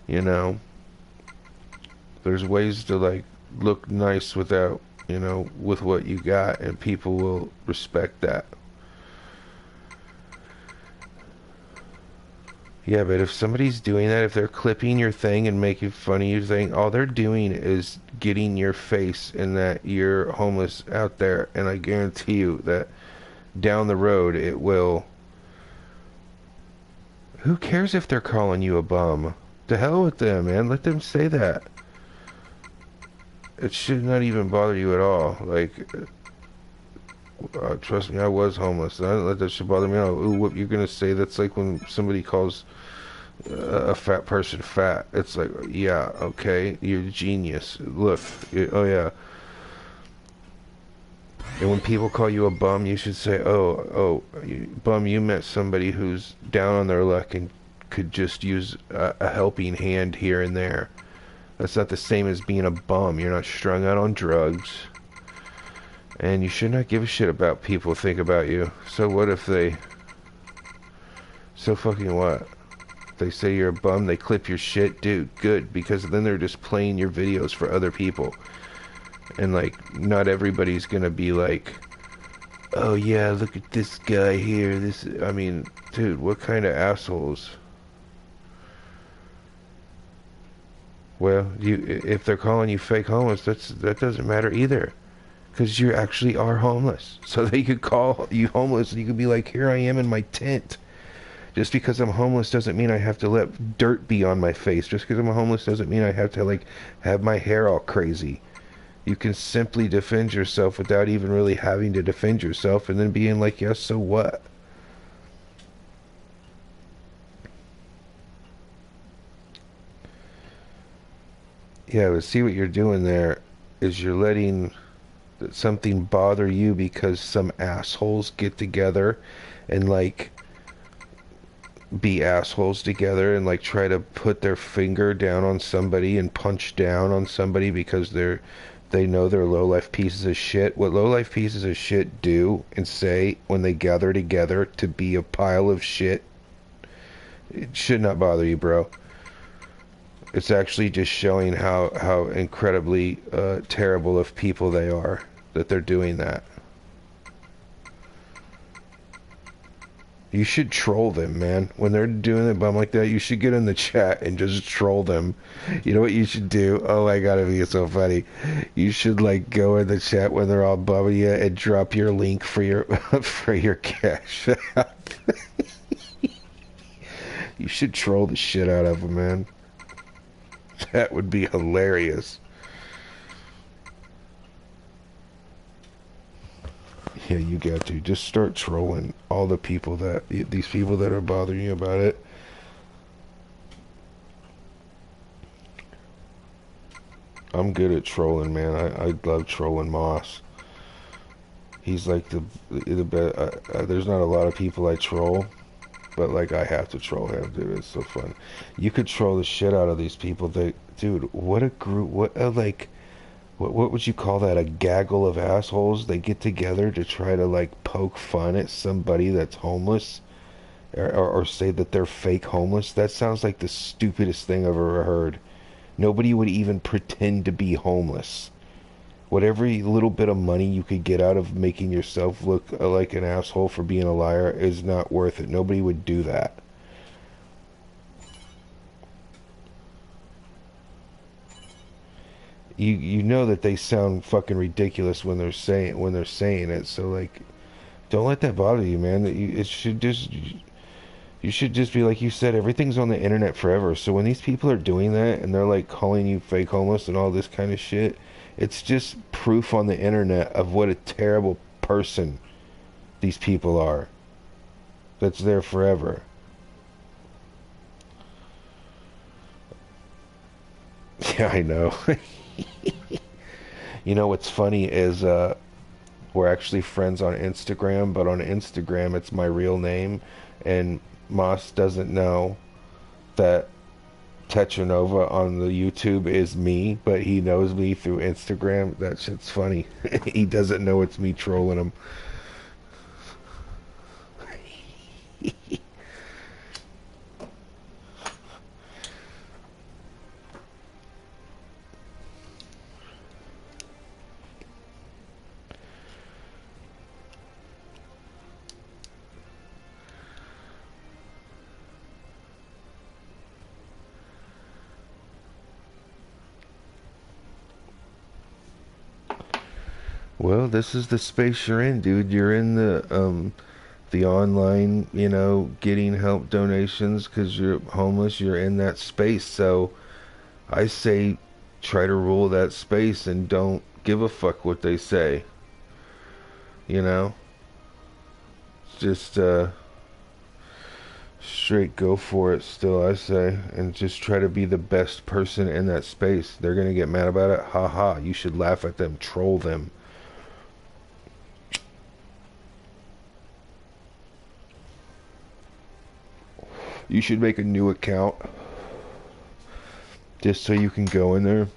S3: you know. There's ways to, like, look nice without, you know, with what you got, and people will respect that. Yeah, but if somebody's doing that, if they're clipping your thing and making fun of your thing, all they're doing is getting your face and that you're homeless out there, and I guarantee you that down the road it will. Who cares if they're calling you a bum? To hell with them, man. Let them say that. It should not even bother you at all. Like, trust me, I was homeless. I didn't let that shit bother me at all. Ooh, what you're gonna say? That's like when somebody calls a fat person fat. It's like, yeah, okay, you're a genius. Look, oh yeah. And when people call you a bum, you should say, bum, you met somebody who's down on their luck and could just use a helping hand here and there. That's not the same as being a bum. You're not strung out on drugs. And you should not give a shit about people think about you. So what if they... So fucking what? They say you're a bum, they clip your shit, dude, good, because then they're just playing your videos for other people. And like, not everybody's gonna be like, oh yeah, look at this guy here, I mean, dude, what kind of assholes? Well, if they're calling you fake homeless, that doesn't matter either. Because you actually are homeless. So they could call you homeless and you could be like, here I am in my tent. Just because I'm homeless doesn't mean I have to let dirt be on my face. Just because I'm homeless doesn't mean I have to, like, have my hair all crazy. You can simply defend yourself without even really having to defend yourself and then being like, yes, so what? Yeah, but see what you're doing there is you're letting something bother you because some assholes get together and, like, be assholes together and like try to put their finger down on somebody and punch down on somebody because they know they're low-life pieces of shit. What low-life pieces of shit do and say when they gather together to be a pile of shit, it should not bother you, bro. It's actually just showing how incredibly terrible of people they are that they're doing that. You should troll them, man. When they're doing a bum like that, you should get in the chat and just troll them. You know what you should do? Oh my god, it'd be so funny. You should like go in the chat when they're all bumming you and drop your link for your for your cash app. You should troll the shit out of them, man. That would be hilarious. Yeah, you got to. Just start trolling all the people these people that are bothering you about it. I'm good at trolling, man. I love trolling Moss. He's like the best. There's not a lot of people I troll, but like I have to troll him, dude. It's so fun. You could troll the shit out of these people. Dude, what a group. What a like. What would you call that? A gaggle of assholes? They get together to try to like poke fun at somebody that's homeless, or say that they're fake homeless. That sounds like the stupidest thing I've ever heard. Nobody would even pretend to be homeless. Whatever little bit of money you could get out of making yourself look like an asshole for being a liar is not worth it. Nobody would do that. You know that they sound fucking ridiculous when they're saying it. So like, don't let that bother you, man. You should just be like you said. Everything's on the internet forever. So when these people are doing that and they're like calling you fake homeless and all this kind of shit, it's just proof on the internet of what a terrible person these people are. That's there forever. Yeah, I know. You know what's funny is we're actually friends on Instagram, but on Instagram it's my real name, and Moss doesn't know that Tetranova on the YouTube is me, but he knows me through Instagram. That shit's funny. He doesn't know it's me trolling him. Well, this is the space you're in, dude. You're in the online, you know, getting help donations because you're homeless. You're in that space. So I say try to rule that space and don't give a fuck what they say. You know? Just straight go for it still, I say, and just try to be the best person in that space. They're gonna get mad about it. Ha ha. You should laugh at them, troll them. You should make a new account just so you can go in there.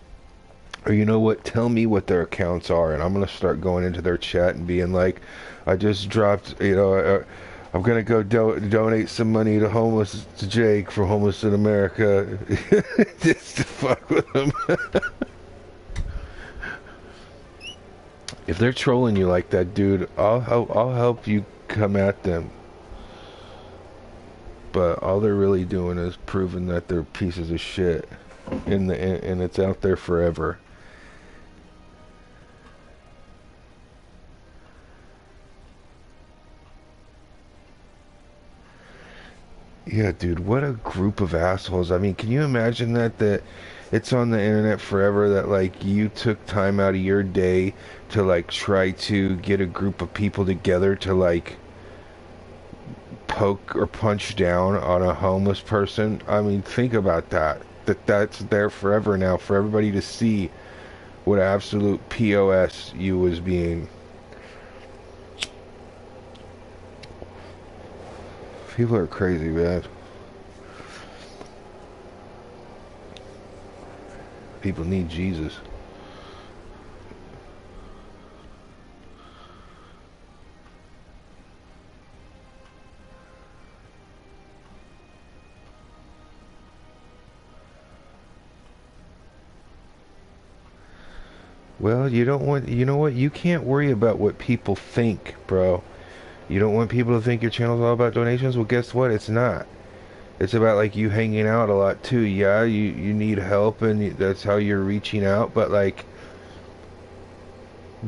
S3: Or you know what? Tell me what their accounts are, and I'm gonna start going into their chat and being like, I just dropped, I'm gonna go donate some money to Jake from Homeless in America, just to fuck with him. If they're trolling you like that, dude, I'll help you come at them. But all they're really doing is proving that they're pieces of shit, and it's out there forever. Yeah, dude, what a group of assholes. I mean, can you imagine that it's on the internet forever, that like you took time out of your day to like try to get a group of people together to like poke or punch down on a homeless person? I mean, think about that. That's there forever now for everybody to see what absolute POS you was being. People are crazy, man. People need Jesus. Well, you don't want, you know what? You can't worry about what people think, bro. You don't want people to think your channel's all about donations? Well, guess what? It's not. It's about, like, you hanging out a lot, too. Yeah, you need help, and that's how you're reaching out. But, like,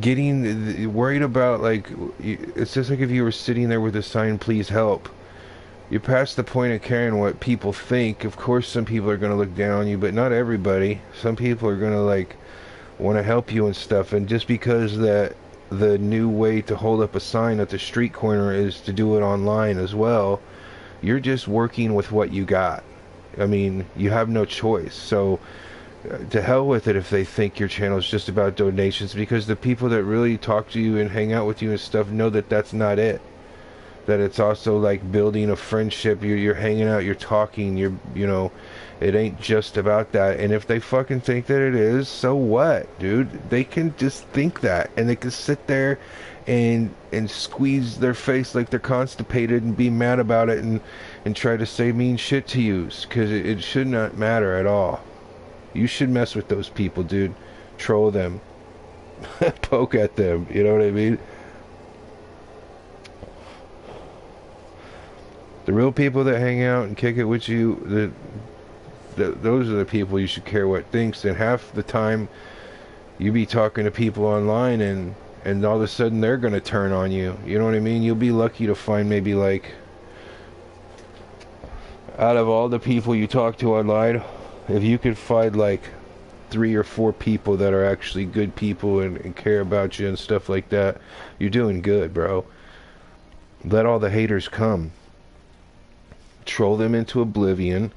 S3: getting worried about, like, it's just like if you were sitting there with a sign, please help. You're past the point of caring what people think. Of course, some people are going to look down on you, but not everybody. Some people are going to, like, want to help you and stuff. And just because that the new way to hold up a sign at the street corner is to do it online as well, you're just working with what you got. I mean, you have no choice. So to hell with it if they think your channel is just about donations, because the people that really talk to you and hang out with you and stuff know that that's not it. That it's also like building a friendship. You're hanging out, you're talking, you know, it ain't just about that. And if they fucking think that it is, so what, dude? They can just think that, and they can sit there and squeeze their face like they're constipated and be mad about it and try to say mean shit to you, because it should not matter at all. You should mess with those people, dude. Troll them. Poke at them, you know what I mean? The real people that hang out and kick it with you, those are the people you should care what thinks. And half the time you be talking to people online and all of a sudden they're gonna turn on you. You know what I mean? You'll be lucky to find maybe, like, out of all the people you talk to online, if you could find like 3 or 4 people that are actually good people and care about you and stuff like that, you're doing good, bro. Let all the haters come. Troll them into oblivion.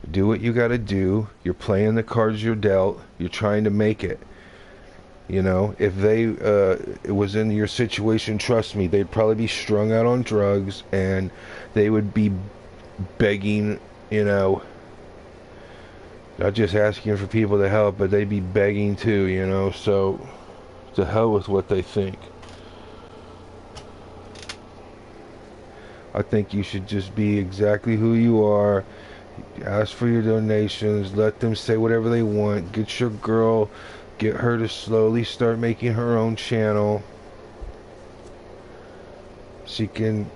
S3: Do what you gotta do. You're playing the cards you're dealt. You're trying to make it. You know, if they was in your situation, trust me, they'd probably be strung out on drugs, and they would be begging, you know, not just asking for people to help, but they'd be begging too, you know. So to hell with what they think. I think you should just be exactly who you are. Ask for your donations. Let them say whatever they want. Get your girl, get her to slowly start making her own channel. She can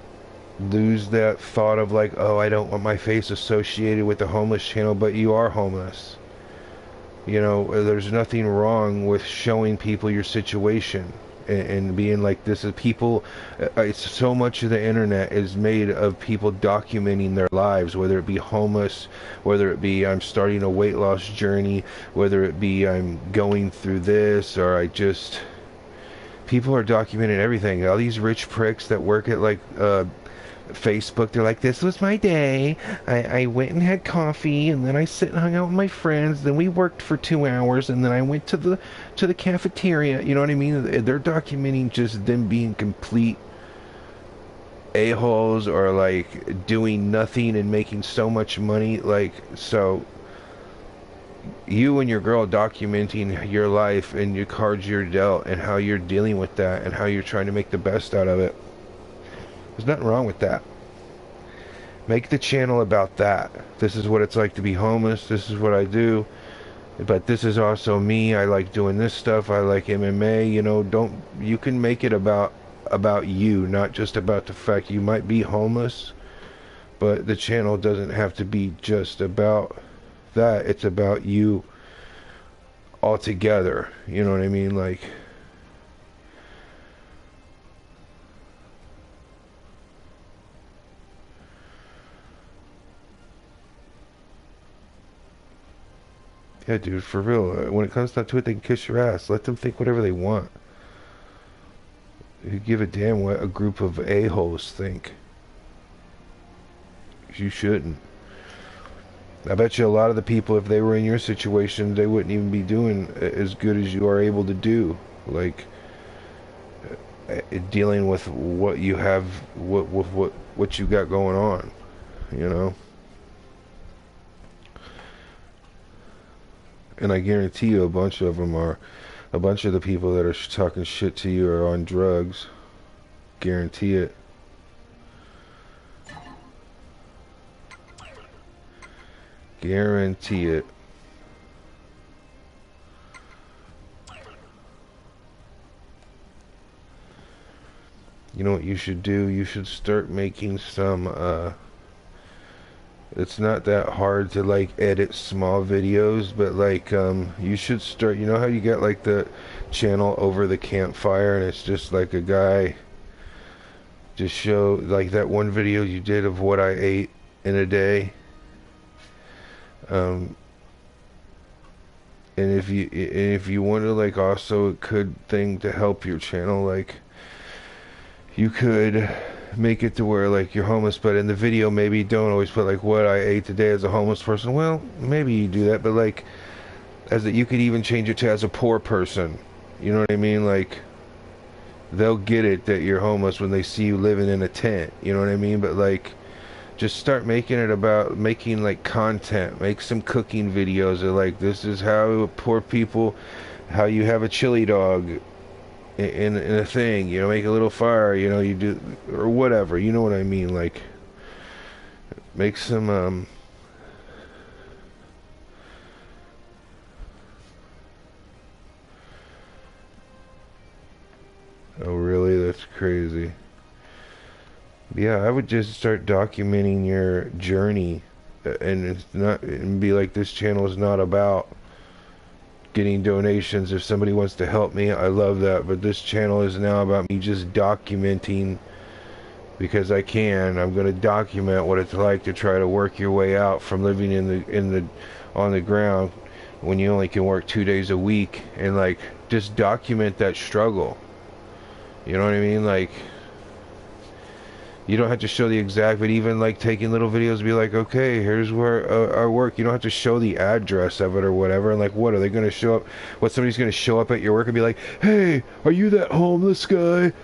S3: lose that thought of like, oh, I don't want my face associated with the homeless channel, but you are homeless. You know, there's nothing wrong with showing people your situation. And being like, this is people, it's so much of the internet is made of people documenting their lives, whether it be homeless, whether it be I'm starting a weight loss journey, whether it be I'm going through this, or people are documenting everything. All these rich pricks that work at like Facebook, they're like, this was my day. I went and had coffee, and then I sit and hung out with my friends, then we worked for 2 hours, and then I went to the cafeteria. You know what I mean? They're documenting just them being complete a-holes are like doing nothing and making so much money. Like, so you and your girl documenting your life and your cards you're dealt and how you're dealing with that and how you're trying to make the best out of it. There's nothing wrong with that. Make the channel about that. This is what it's like to be homeless. This is what I do. But this is also me. I like doing this stuff. I like MMA. You know, you can make it about you, not just about the fact you might be homeless. But the channel doesn't have to be just about that. It's about you altogether. You know what I mean? Like, yeah, dude, for real. When it comes down to it, they can kiss your ass. Let them think whatever they want. You give a damn what a group of a-holes think. You shouldn't. I bet you a lot of the people, if they were in your situation, they wouldn't even be doing as good as you are able to do. Like, dealing with what you have, what you got going on, you know? And I guarantee you a bunch of the people that are talking shit to you are on drugs. Guarantee it. Guarantee it. You know what you should do? You should start making some, it's not that hard to like edit small videos, but like you should start, you know how you get like the channel Over the Campfire and it's just like a guy just show like that one video you did of what I ate in a day. And if you want to like also a good thing to help your channel, like you could make it to where like you're homeless, but in the video maybe don't always put like what I ate today as a homeless person. Well, maybe you do that, but like as that you could even change it to as a poor person. You know what I mean? Like they'll get it that you're homeless when they see you living in a tent. You know what I mean? But like just start making it about making like content. Make some cooking videos of like, this is how poor people, how you have a chili dog in a thing, you know, make a little fire, you know, you do, or whatever, you know what I mean, like, make some, oh really, that's crazy. Yeah, I would just start documenting your journey, and it's not, and be like, this channel is not about getting donations. If somebody wants to help me, I love that, but this channel is now about me just documenting, because I can. I'm going to document what it's like to try to work your way out from living on the ground when you only can work 2 days a week, and like just document that struggle. You know what I mean? Like, you don't have to show the exact, but even like taking little videos, be like, okay, here's where I work. You don't have to show the address of it or whatever. And like, what are they going to show up? What, somebody's going to show up at your work and be like, hey, are you that homeless guy?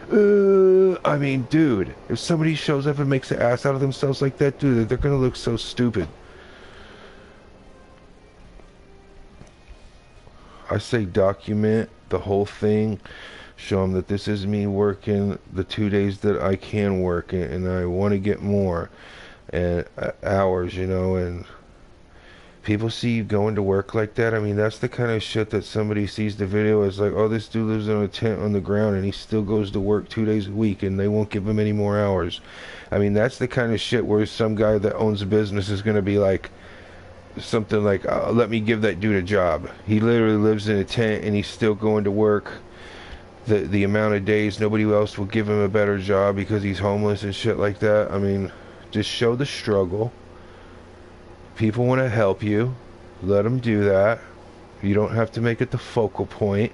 S3: I mean, dude, if somebody shows up and makes an ass out of themselves like that, dude, they're going to look so stupid. I say document the whole thing. Show them that this is me working the 2 days that I can work, and I want to get more and hours, you know. And people see you going to work like that. I mean, that's the kind of shit that somebody sees the video as like, oh, this dude lives in a tent on the ground and he still goes to work 2 days a week and they won't give him any more hours. I mean, that's the kind of shit where some guy that owns a business is going to be like something like, let me give that dude a job. He literally lives in a tent and he's still going to work the amount of days. Nobody else will give him a better job because he's homeless and shit like that. I mean, just show the struggle. People want to help you, let them do that. You don't have to make it the focal point.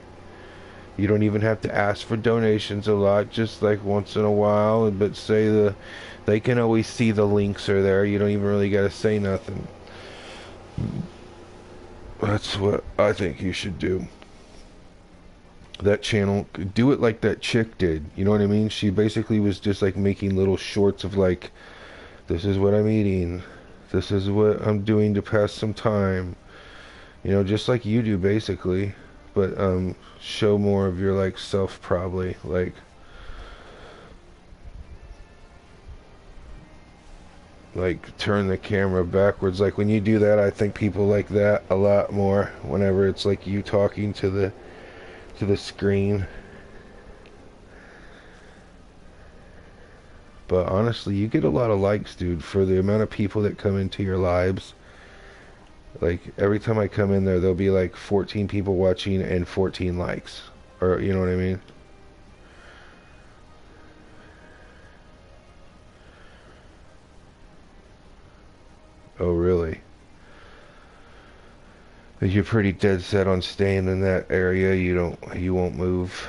S3: You don't even have to ask for donations a lot, just like once in a while. But say they can always see the links are there. You don't even really got to say nothing. That's what I think you should do. that channel, do it like that chick did. You know what I mean? She basically was just like making little shorts of like, this is what I'm eating, this is what I'm doing to pass some time, you know, just like you do basically, but show more of your like self, probably like turn the camera backwards. Like when you do that, I think people like that a lot more whenever it's like you talking to the screen. But honestly, you get a lot of likes, dude, for the amount of people that come into your lives. Like every time I come in there, there'll be like 14 people watching and 14 likes, or you know what I mean. Oh really? But you're pretty dead set on staying in that area. You won't move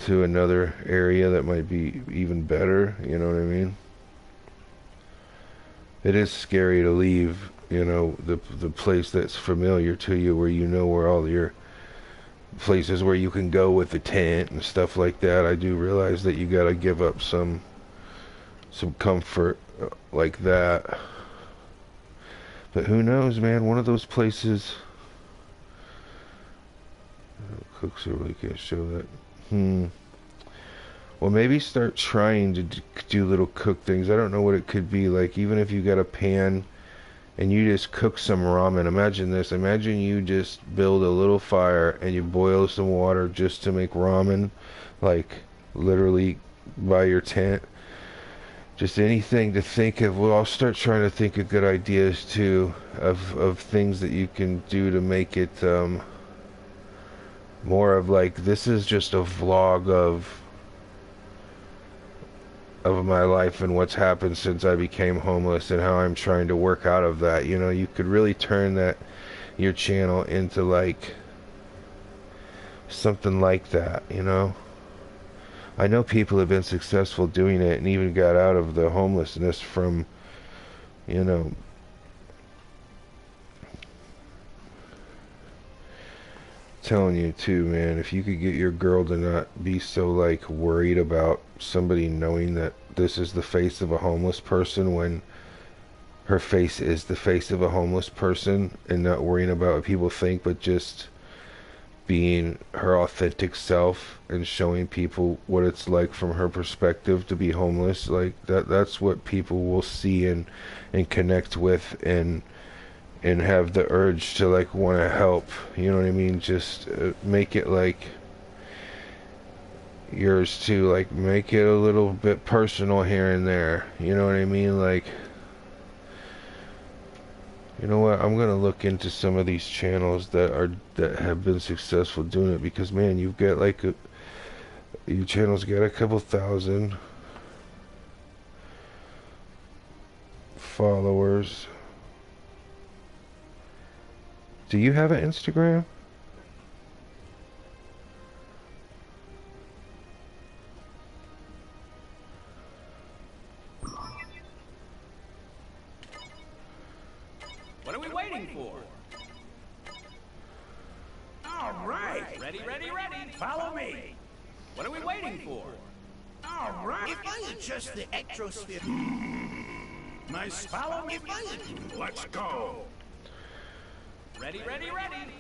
S3: to another area that might be even better, you know what I mean? It is scary to leave, you know, the place that's familiar to you, where you know where all your places where you can go with the tent and stuff like that. I do realize that you gotta give up some comfort like that. But who knows, man? One of those places. Cooks really can't show that. Well, maybe start trying to do little cook things. I don't know what it could be. Like, even if you got a pan and you just cook some ramen. Imagine this. Imagine you just build a little fire and you boil some water just to make ramen. Like, literally by your tent. Just anything to think of. Well, I'll start trying to think of good ideas, too. Of things that you can do to make it, more of like, this is just a vlog of my life and what's happened since I became homeless and how I'm trying to work out of that. You know, you could really turn that, your channel, into like something like that, you know. I know people have been successful doing it and even got out of the homelessness from, you know, telling you too, man, if you could get your girl to not be so like worried about somebody knowing that this is the face of a homeless person, when her face is the face of a homeless person, and not worrying about what people think, but just being her authentic self and showing people what it's like from her perspective to be homeless, like that's what people will see and connect with, and have the urge to like want to help, you know what I mean? Just make it like yours too, like make it a little bit personal here and there, you know what I mean? Like, you know what, I'm gonna look into some of these channels that have been successful doing it, because man, you've got like your channel's got a couple thousand followers. Do you have an Instagram?
S1: What are we waiting for?
S2: All right.
S1: Ready, ready, ready.
S2: Follow me.
S1: What are we waiting for?
S2: All right. If I adjust the ectrosphere... Follow me. Let's go.
S1: Ready, ready, ready.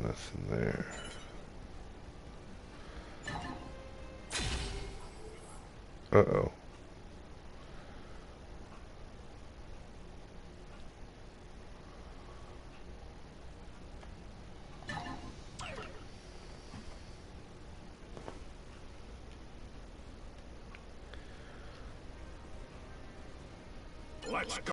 S3: Nothing there. Uh-oh.
S2: Let's go.